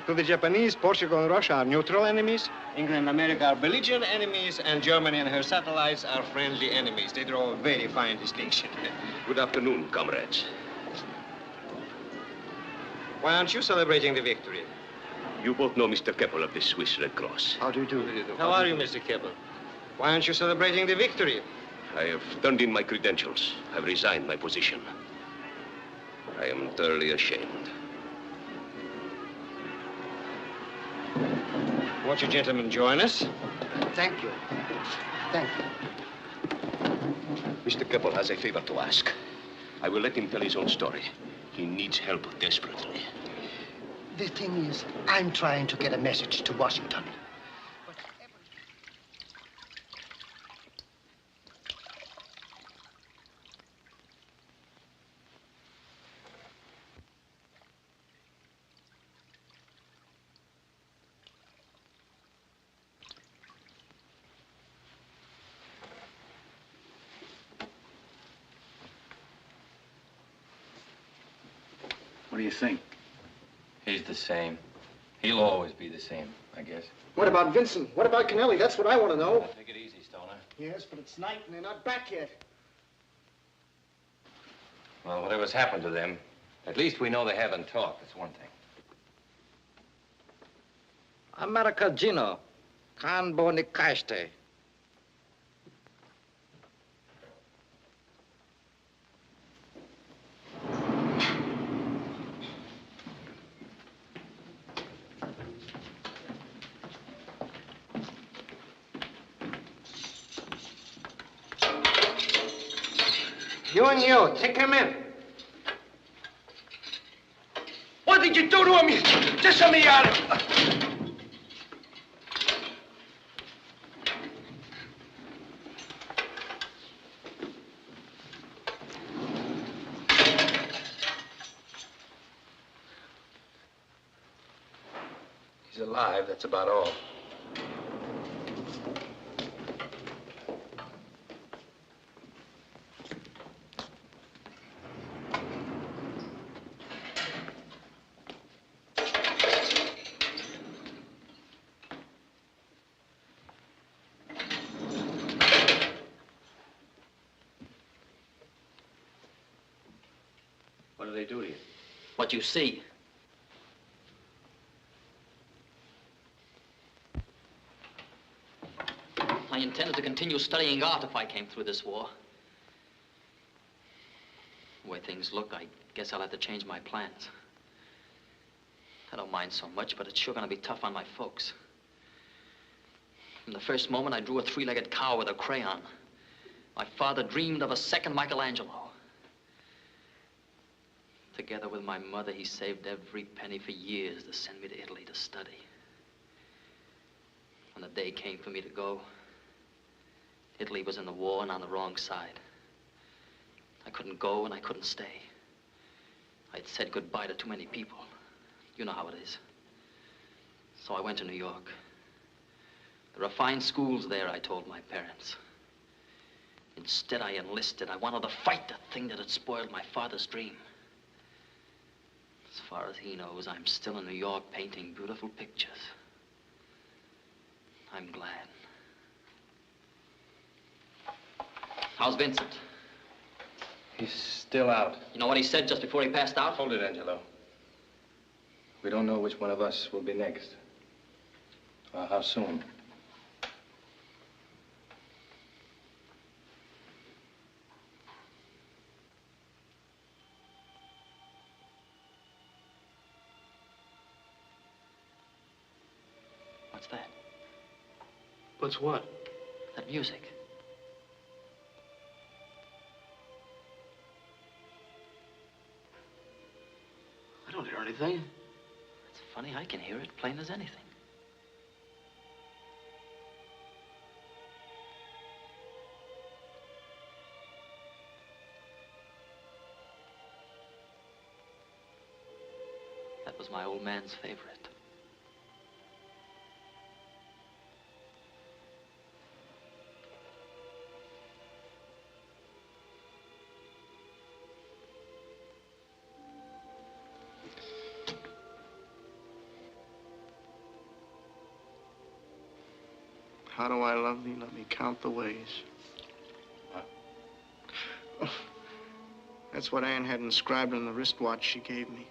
To the Japanese, Portugal and Russia are neutral enemies.
England and America are belligerent enemies, and Germany and her satellites are friendly enemies. They draw a very fine distinction.
Good afternoon, comrades.
Why aren't you celebrating the victory?
You both know Mr. Keppel of the Swiss Red Cross.
How do you do? How are you, Mr. Keppel? Why aren't you celebrating the victory?
I have turned in my credentials. I've resigned my position. I am thoroughly ashamed.
Won't you gentlemen join us?
Thank you. Thank you.
Mr. Keppel has a favor to ask. I will let him tell his own story. He needs help desperately.
The thing is, I'm trying to get a message to Washington.
What do you think?
He's the same. He'll always be the same, I guess.
What about Vincent? What about Kennelly? That's what I want to know.
Take it easy, Stoner.
Yes, but it's night and they're not back yet.
Well, whatever's happened to them, at least we know they haven't talked. That's one thing.
America Gino. Kan Bonikaste.
You and you, take him in. What did you do to him? Just let me out.
He's alive, that's about all.
What did they do to you?
What you see. I intended to continue studying art if I came through this war. The way things look, I guess I'll have to change my plans. I don't mind so much, but it's sure gonna be tough on my folks. From the first moment I drew a three-legged cow with a crayon, my father dreamed of a second Michelangelo. Together with my mother, he saved every penny for years to send me to Italy to study. When the day came for me to go, Italy was in the war and on the wrong side. I couldn't go and I couldn't stay. I'd said goodbye to too many people. You know how it is. So I went to New York. There are fine schools there, I told my parents. Instead, I enlisted. I wanted to fight the thing that had spoiled my father's dream. As far as he knows, I'm still in New York painting beautiful pictures. I'm glad. How's Vincent?
He's still out.
You know what he said just before he passed out?
Hold it, Angelo. We don't know which one of us will be next. How soon?
What's that?
What's what?
That music.
I don't hear anything.
It's funny, I can hear it plain as anything. That was my old man's favorite.
How do I love thee? Let me count the ways.
What?
That's what Anne had inscribed on the wristwatch she gave me.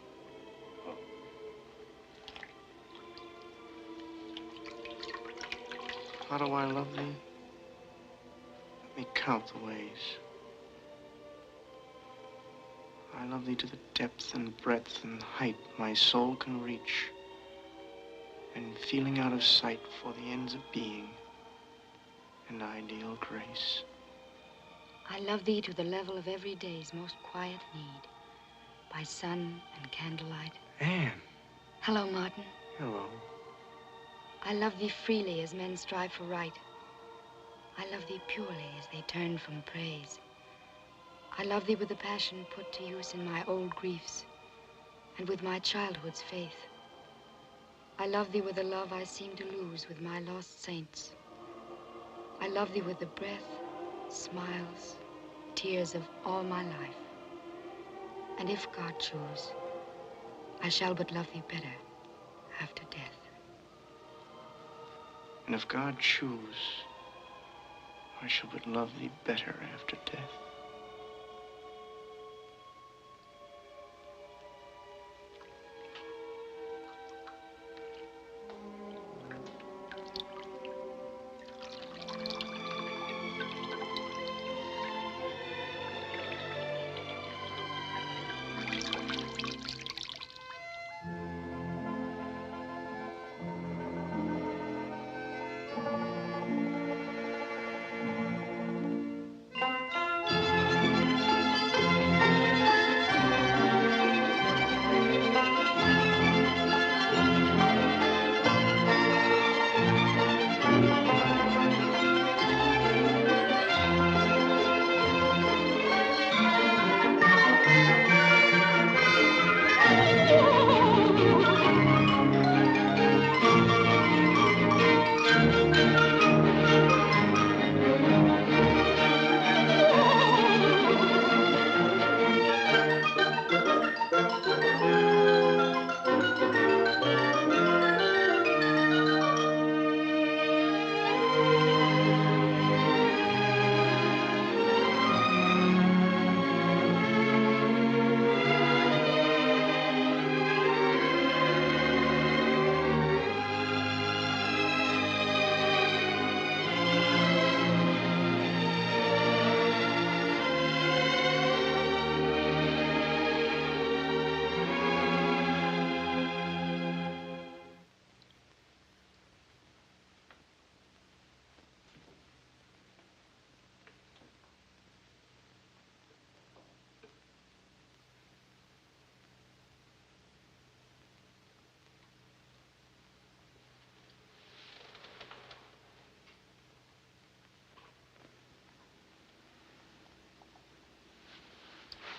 How do I love thee? Let me count the ways. I love thee to the depth and breadth and height my soul can reach, and feeling out of sight for the ends of being and ideal grace.
I love thee to the level of every day's most quiet need, by sun and candlelight.
Anne.
Hello, Martin.
Hello.
I love thee freely as men strive for right. I love thee purely as they turn from praise. I love thee with the passion put to use in my old griefs and with my childhood's faith. I love thee with a love I seem to lose with my lost saints. I love thee with the breath, smiles, tears of all my life. And if God choose, I shall but love thee better after death.
And if God choose, I shall but love thee better after death.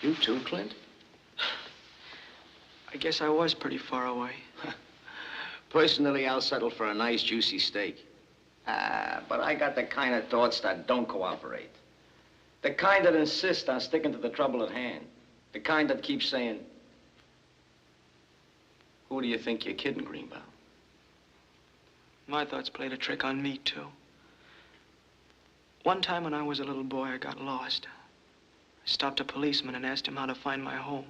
You too, Clint?
I guess I was pretty far away.
Personally, I'll settle for a nice, juicy steak. But I got the kind of thoughts that don't cooperate. The kind that insist on sticking to the trouble at hand. The kind that keeps saying, who do you think you're kidding, Greenbaum?
My thoughts played a trick on me, too. One time when I was a little boy, I got lost. I stopped a policeman and asked him how to find my home.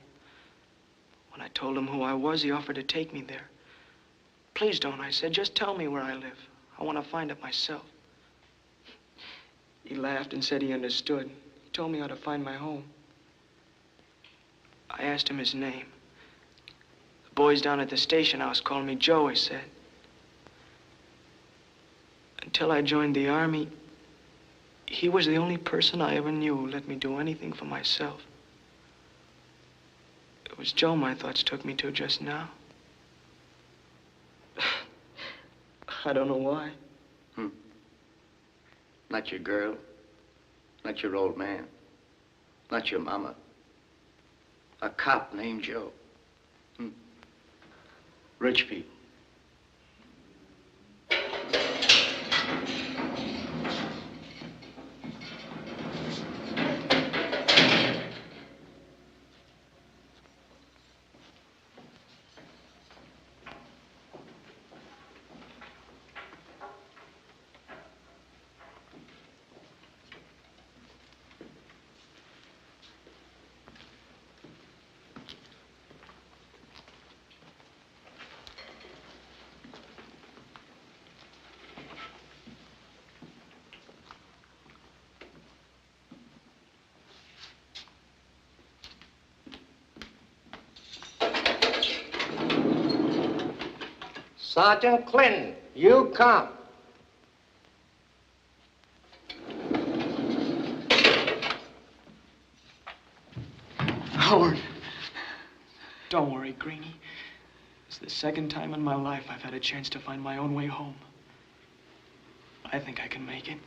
When I told him who I was, he offered to take me there. Please don't, I said. Just tell me where I live. I want to find it myself. He laughed and said he understood. He told me how to find my home. I asked him his name. The boys down at the station house called me Joe, he said. Until I joined the Army, he was the only person I ever knew who let me do anything for myself. It was Joe my thoughts took me to just now. I don't know why.
Not your girl, not your old man, not your mama. A cop named Joe. Rich people.
Sergeant Clinton, you come.
Howard. Don't worry, Greenie. It's the second time in my life I've had a chance to find my own way home. I think I can make it.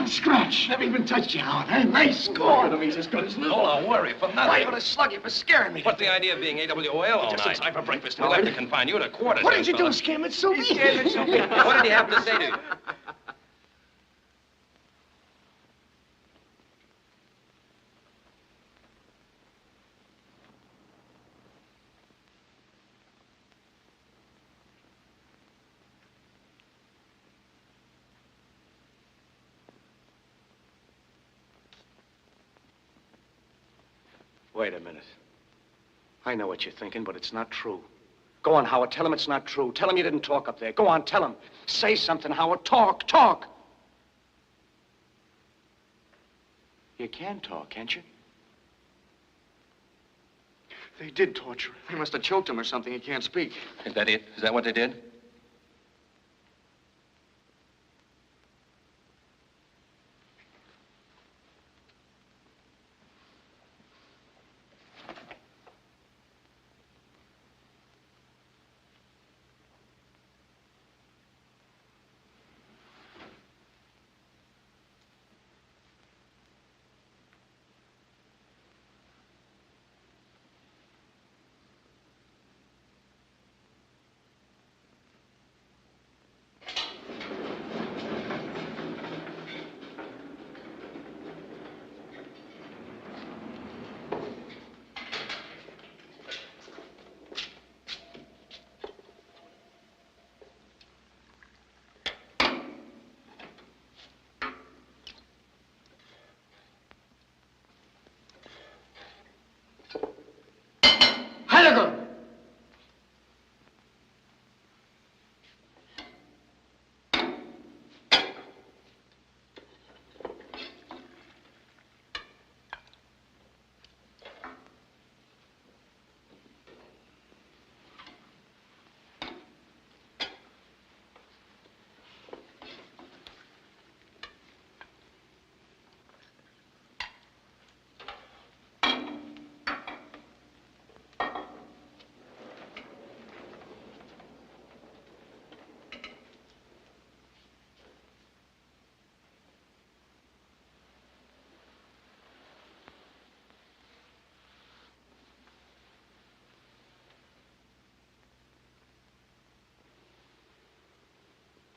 Scratch. Never even touched you, Howard. Hey, nice score.
Enemy's as good as new. All our worry for nothing.
Why, I'm gonna slug you for scaring me.
What's the idea of being AWOL all
Just
night?
in time for breakfast,
We'll have
Howard.
to confine you to quarters.
What did you
fella.
do, scare Mitsubi?
What did he have to say to you?
Wait a minute. I know what you're thinking, but it's not true. Go on, Howard. Tell him it's not true. Tell him you didn't talk up there. Go on, tell him. Say something, Howard. Talk, talk. You can talk, can't you?
They did torture him. They must have choked him or something. He can't speak.
Is that it? Is that what they did?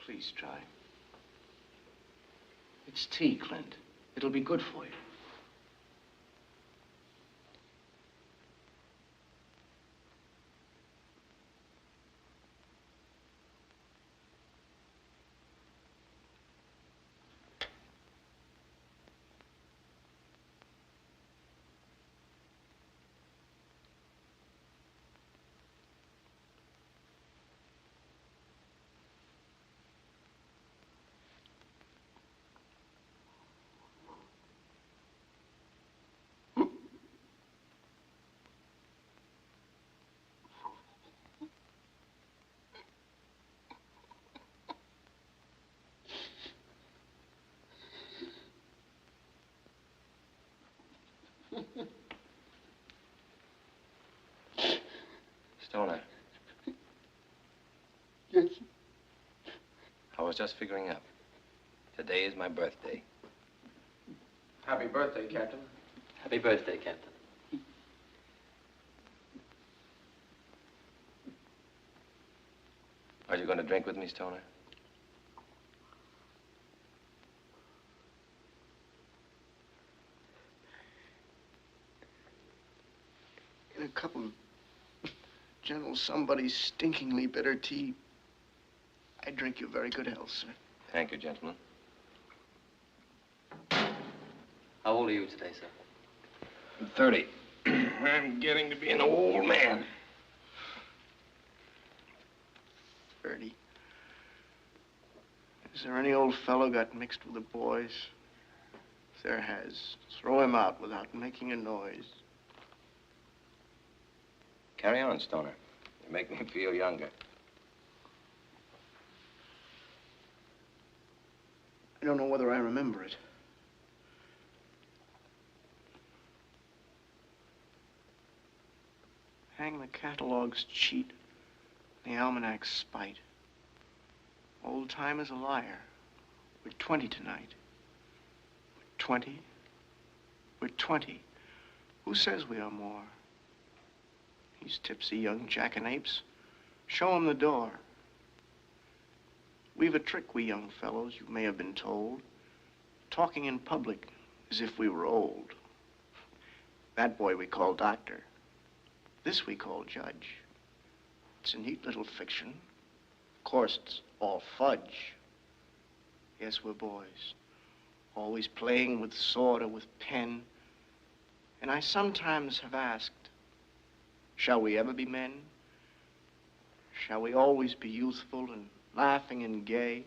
Please try. It's tea, Clint. It'll be good for you.
Stoner.
Yes.
I was just figuring out. Today is my birthday.
Happy birthday, Captain.
Happy birthday, Captain.
Are you going to drink with me, Stoner?
In a cup of gentle somebody's stinkingly bitter tea, I drink you very good health, sir.
Thank you, gentlemen.
How old are you today, sir?
I'm 30. I'm getting to be an old man.
30. Is there any old fellow got mixed with the boys? If there has, throw him out without making a noise.
Carry on, Stoner. You make me feel younger.
I don't know whether I remember it. Hang the catalogs cheat, the almanacs spite. Old time is a liar. We're 20 tonight. We're 20. We're 20. Who says we are more? These tipsy young jackanapes. Show 'em the door. We've a trick, we young fellows, you may have been told. Talking in public as if we were old. That boy we call doctor. This we call judge. It's a neat little fiction. Of course, it's all fudge. Yes, we're boys. Always playing with sword or with pen. And I sometimes have asked, shall we ever be men? Shall we always be youthful and laughing and gay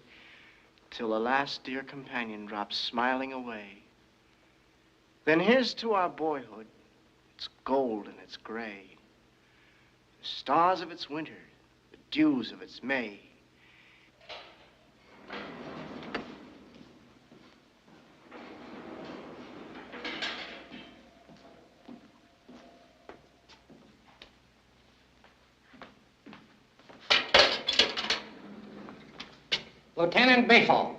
till the last dear companion drops smiling away? Then here's to our boyhood. It's gold and it's gray. The stars of its winter, the dews of its May.
Lieutenant Biffle.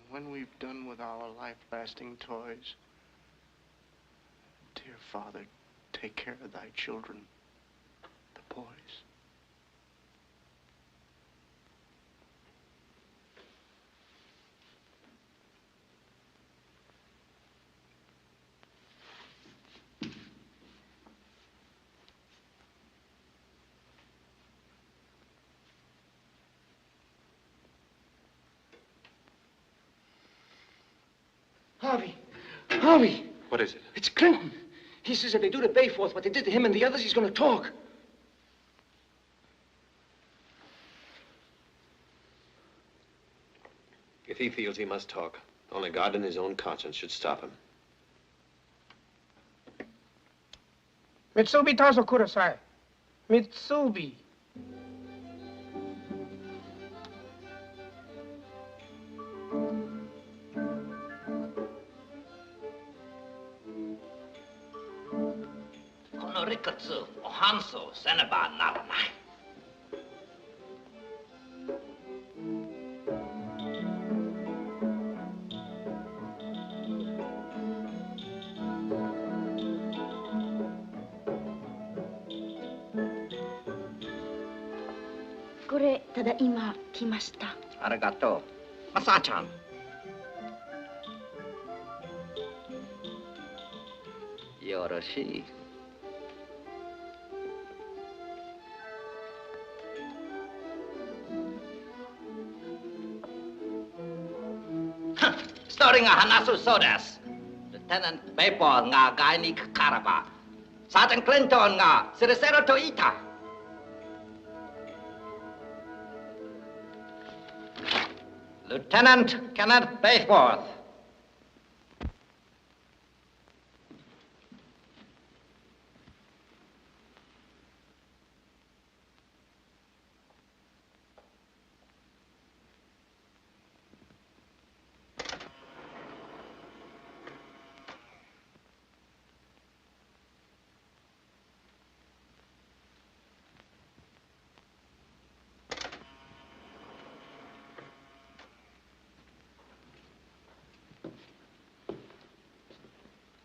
When we've done with our life-lasting toys, dear Father, take care of thy children, the boys.
Harvey!
What is it?
It's Clinton. He says if they do to Bayforth what they did to him and the others, he's going to talk.
If he feels he must talk, only God and his own conscience should stop him.
Mitsubi Tazo Kudasai. Mitsubi.
Rikatsu, Ohanso, Seneba, Naranai.
Kore, tadaima kimashita.
Arigato. Masa-chan. Yoroshi. Storing a Hanasu Sodas. Lieutenant Baypol nga Gaini Kakaraba. Sergeant Clinton nga Sirisero Toita. Lieutenant Kenneth Bayforth.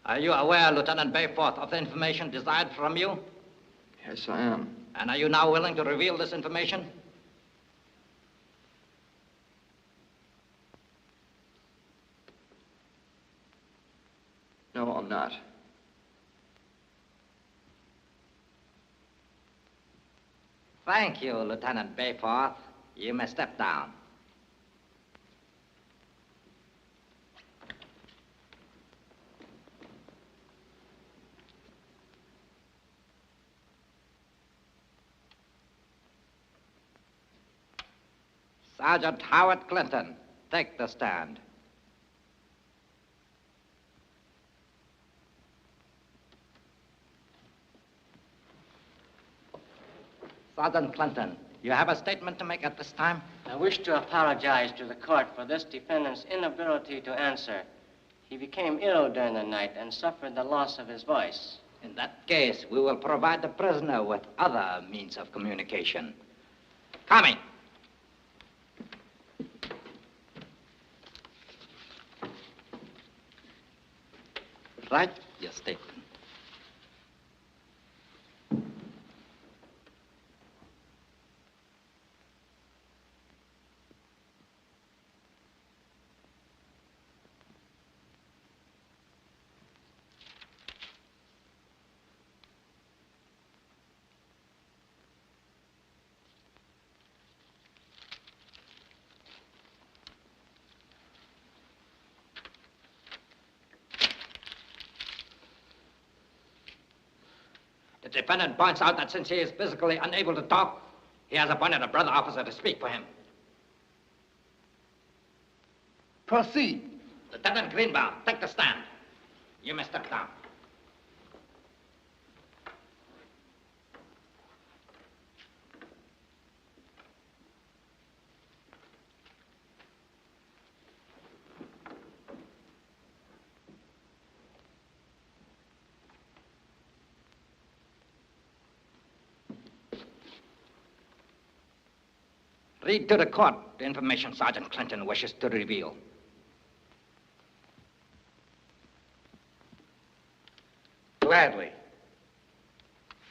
Are you aware, Lieutenant Bayforth, of the information desired from you?
Yes, I am.
And are you now willing to reveal this information?
No, I'm not.
Thank you, Lieutenant Bayforth. You may step down. Sergeant Howard Clinton, take the stand. Sergeant Clinton, you have a statement to make at this time?
I wish to apologize to the court for this defendant's inability to answer. He became ill during the night and suffered the loss of his voice.
In that case, we will provide the prisoner with other means of communication. Coming. Write your statement. The defendant points out that since he is physically unable to talk, he has appointed a brother officer to speak for him.
Proceed.
Lieutenant Greenbaum, take the stand. You may step down. Read to the court the information Sergeant Clinton wishes to reveal.
Gladly.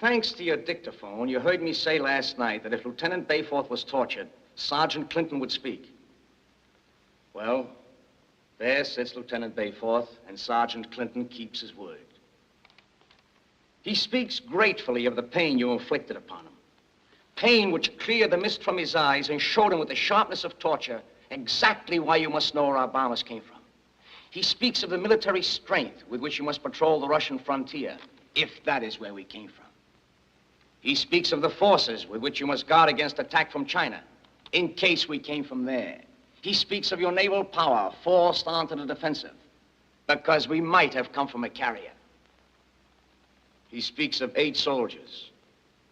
Thanks to your dictaphone, you heard me say last night that if Lieutenant Bayforth was tortured, Sergeant Clinton would speak. Well, there sits Lieutenant Bayforth, and Sergeant Clinton keeps his word. He speaks gratefully of the pain you inflicted upon him. Pain which cleared the mist from his eyes and showed him with the sharpness of torture exactly why you must know where our bombers came from. He speaks of the military strength with which you must patrol the Russian frontier, if that is where we came from. He speaks of the forces with which you must guard against attack from China, in case we came from there. He speaks of your naval power forced onto the defensive, because we might have come from a carrier. He speaks of 8 soldiers,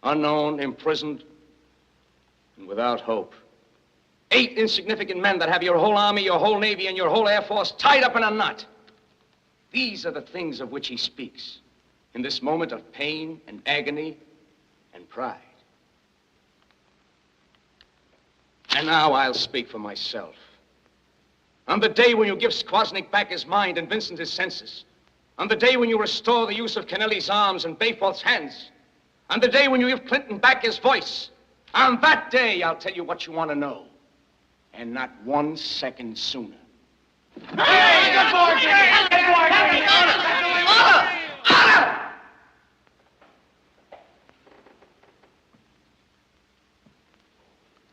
unknown, imprisoned, and without hope. 8 insignificant men that have your whole army, your whole navy, and your whole air force tied up in a knot. These are the things of which he speaks. in this moment of pain and agony and pride. And now I'll speak for myself. On the day when you give Squasnik back his mind and Vincent his senses, on the day when you restore the use of Kennelly's arms and Bayforth's hands, on the day when you give Clinton back his voice, on that day I'll tell you what you want to know. And not 1 second sooner.
Hey, good boy, Jimmy! Good boy, Jimmy! Honor!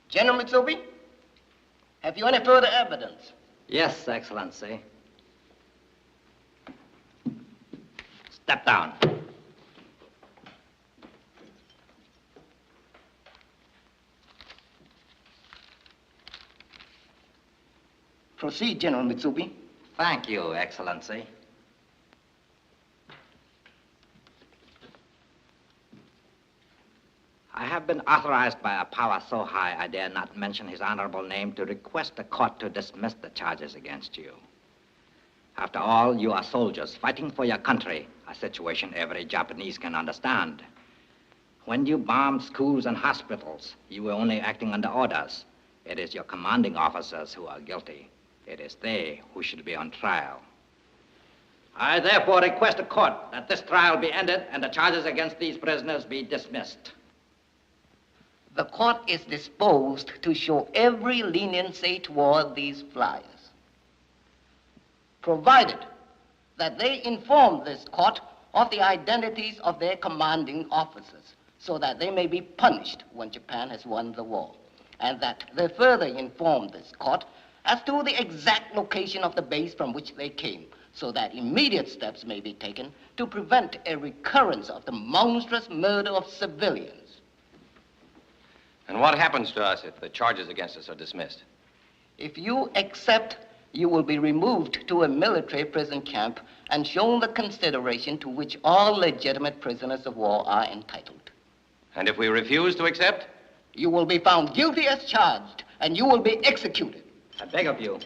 General Mitsubi, have you any further evidence?
Yes, Excellency. Step down.
Proceed, General Mitsubi.
Thank you, Excellency. I have been authorized by a power so high I dare not mention his honorable name to request the court to dismiss the charges against you. After all, you are soldiers fighting for your country, a situation every Japanese can understand. When you bombed schools and hospitals, you were only acting under orders. It is your commanding officers who are guilty. It is they who should be on trial. I therefore request the court that this trial be ended and the charges against these prisoners be dismissed.
The court is disposed to show every leniency toward these flyers, provided that they inform this court of the identities of their commanding officers, so that they may be punished when Japan has won the war, and that they further inform this court as to the exact location of the base from which they came, so that immediate steps may be taken to prevent a recurrence of the monstrous murder of civilians.
And what happens to us if the charges against us are dismissed?
If you accept, you will be removed to a military prison camp and shown the consideration to which all legitimate prisoners of war are entitled.
And if we refuse to accept?
You will be found guilty as charged, and you will be executed.
I beg of you,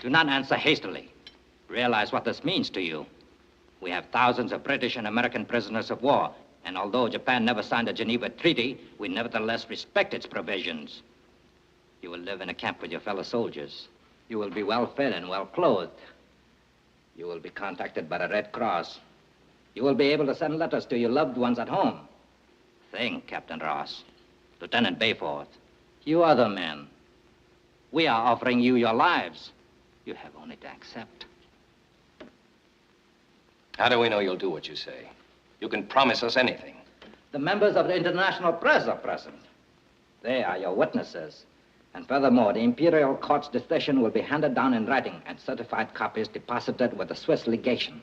do not answer hastily. Realize what this means to you. We have thousands of British and American prisoners of war, and although Japan never signed the Geneva Treaty, we nevertheless respect its provisions. You will live in a camp with your fellow soldiers. You will be well fed and well clothed. You will be contacted by the Red Cross. You will be able to send letters to your loved ones at home. Think, Captain Ross, Lieutenant Bayforth, you other men. We are offering you your lives. You have only to accept.
How do we know you'll do what you say? You can promise us anything.
The members of the international press are present. They are your witnesses. And furthermore, the Imperial Court's decision will be handed down in writing and certified copies deposited with the Swiss legation.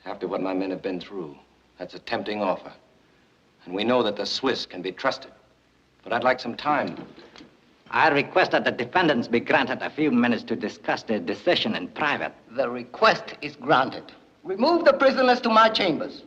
After what my men have been through, that's a tempting offer. And we know that the Swiss can be trusted. But I'd like some time.
I request that the defendants be granted a few minutes to discuss their decision in private.
The request is granted. Remove the prisoners to my chambers.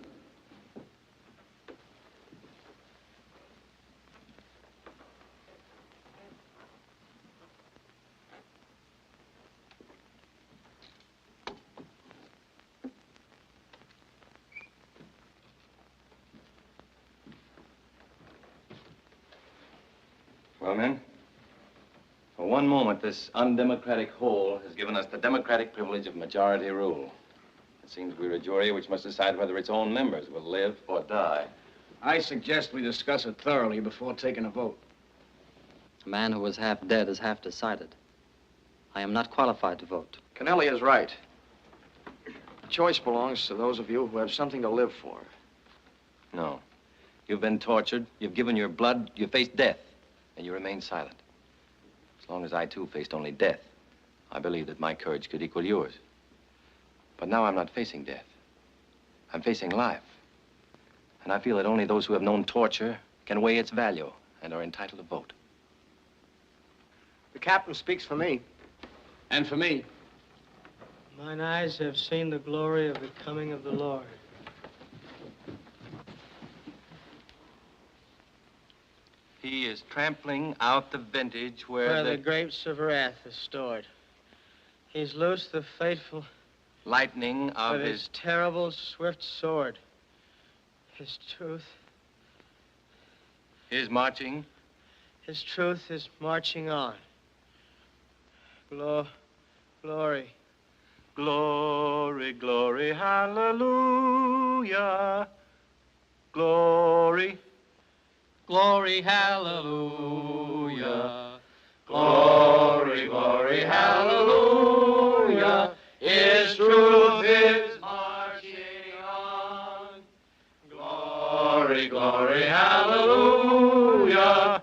Well, men, for one moment, this undemocratic whole has given us the democratic privilege of majority rule. It seems we're a jury which must decide whether its own members will live or die.
I suggest we discuss it thoroughly before taking a vote.
A man who is half dead is half decided. I am not qualified to vote.
Kennelly is right. The choice belongs to those of you who have something to live for.
No. You've been tortured, you've given your blood, you faced death, and you remain silent. As long as I, too, faced only death, I believe that my courage could equal yours. But now I'm not facing death. I'm facing life. And I feel that only those who have known torture can weigh its value and are entitled to vote.
The captain speaks for me.
And for me.
Mine eyes have seen the glory of the coming of the Lord.
He is trampling out the vintage where
the grapes of wrath are stored. He's loosed the fateful
lightning of
with his terrible swift sword. His truth.
His marching.
His truth is marching on. Glory.
Glory, glory, hallelujah. Glory.
Glory, hallelujah.
Glory, glory, hallelujah. His truth is marching on. Glory, glory, hallelujah.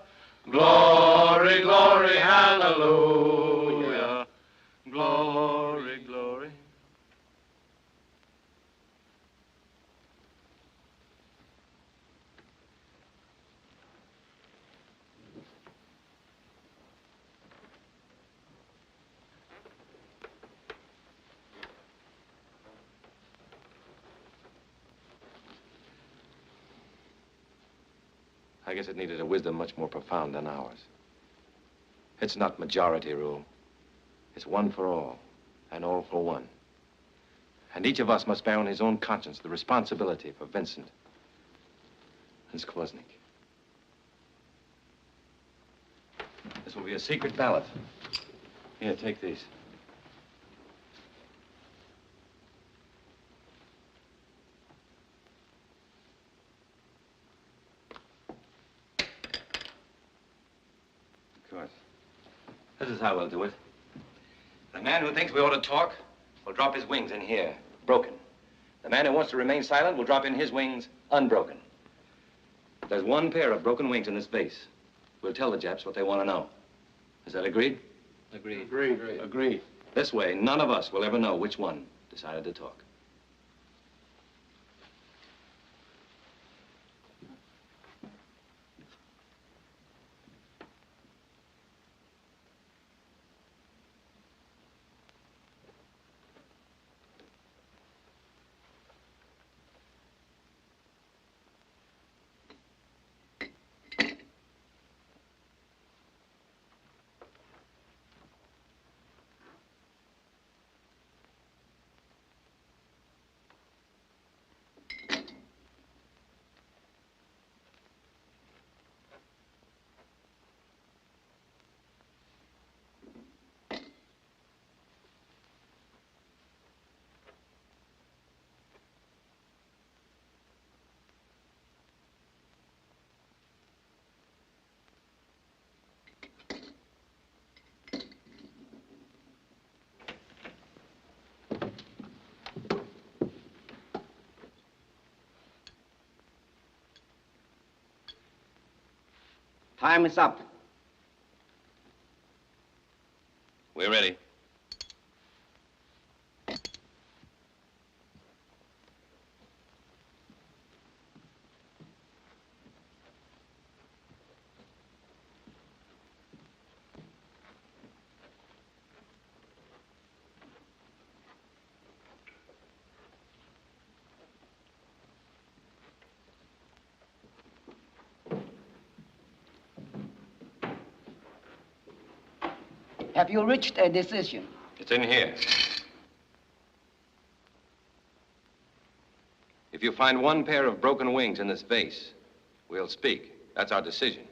Glory, glory, hallelujah. Glory, glory. I guess it needed a wisdom much more profound than ours. It's not majority rule. It's one for all, and all for one. And each of us must bear on his own conscience the responsibility for Vincent and Skwoznik. This will be a secret ballot. Here, take these. Of course. This is how we'll do it. The man who thinks we ought to talk will drop his wings in here, broken. The man who wants to remain silent will drop in his wings, unbroken. If there's one pair of broken wings in this base, we'll tell the Japs what they want to know. Is that agreed?
Agreed.
Agreed. This way, none of us will ever know which one decided to talk.
Time is up.
We're ready.
Have you reached a decision?
It's in here. If you find one pair of broken wings in this vase, we'll speak. That's our decision.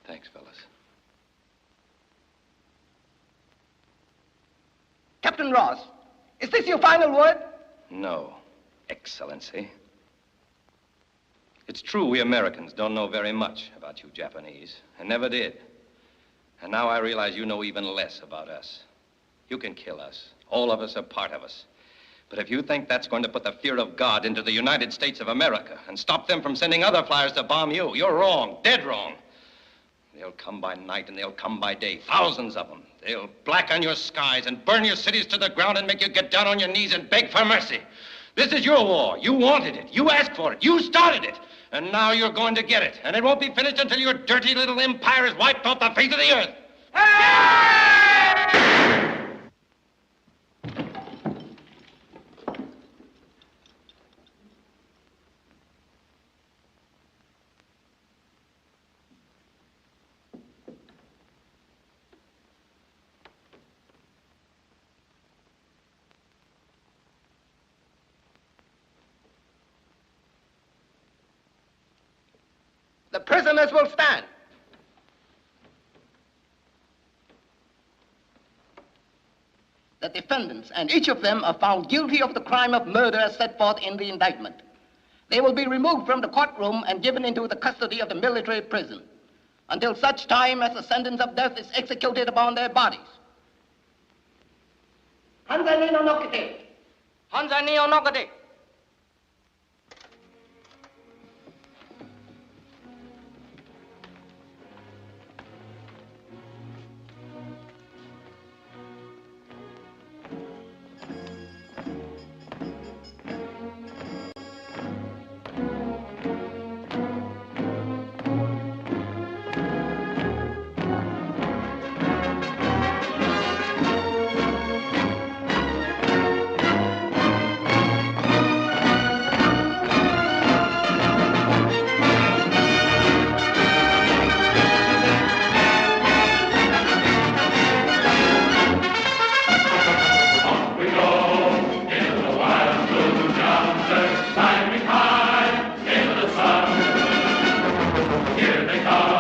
Thanks, fellas.
Captain Ross, is this your final word?
No, Excellency. It's true we Americans don't know very much about you Japanese, and never did. And now I realize you know even less about us. You can kill us. All of us are part of us. But if you think that's going to put the fear of God into the United States of America and stop them from sending other flyers to bomb you, you're wrong, dead wrong. They'll come by night and they'll come by day, thousands of them. They'll blacken your skies and burn your cities to the ground and make you get down on your knees and beg for mercy. This is your war. You wanted it. You asked for it. You started it. And now you're going to get it. And it won't be finished until your dirty little empire is wiped off the face of the earth.
The prisoners will stand. The defendants, and each of them are found guilty of the crime of murder as set forth in the indictment. They will be removed from the courtroom and given into the custody of the military prison until such time as the sentence of death is executed upon their bodies. Hanzani no nokite. Hanzani no nokite.
Here they come.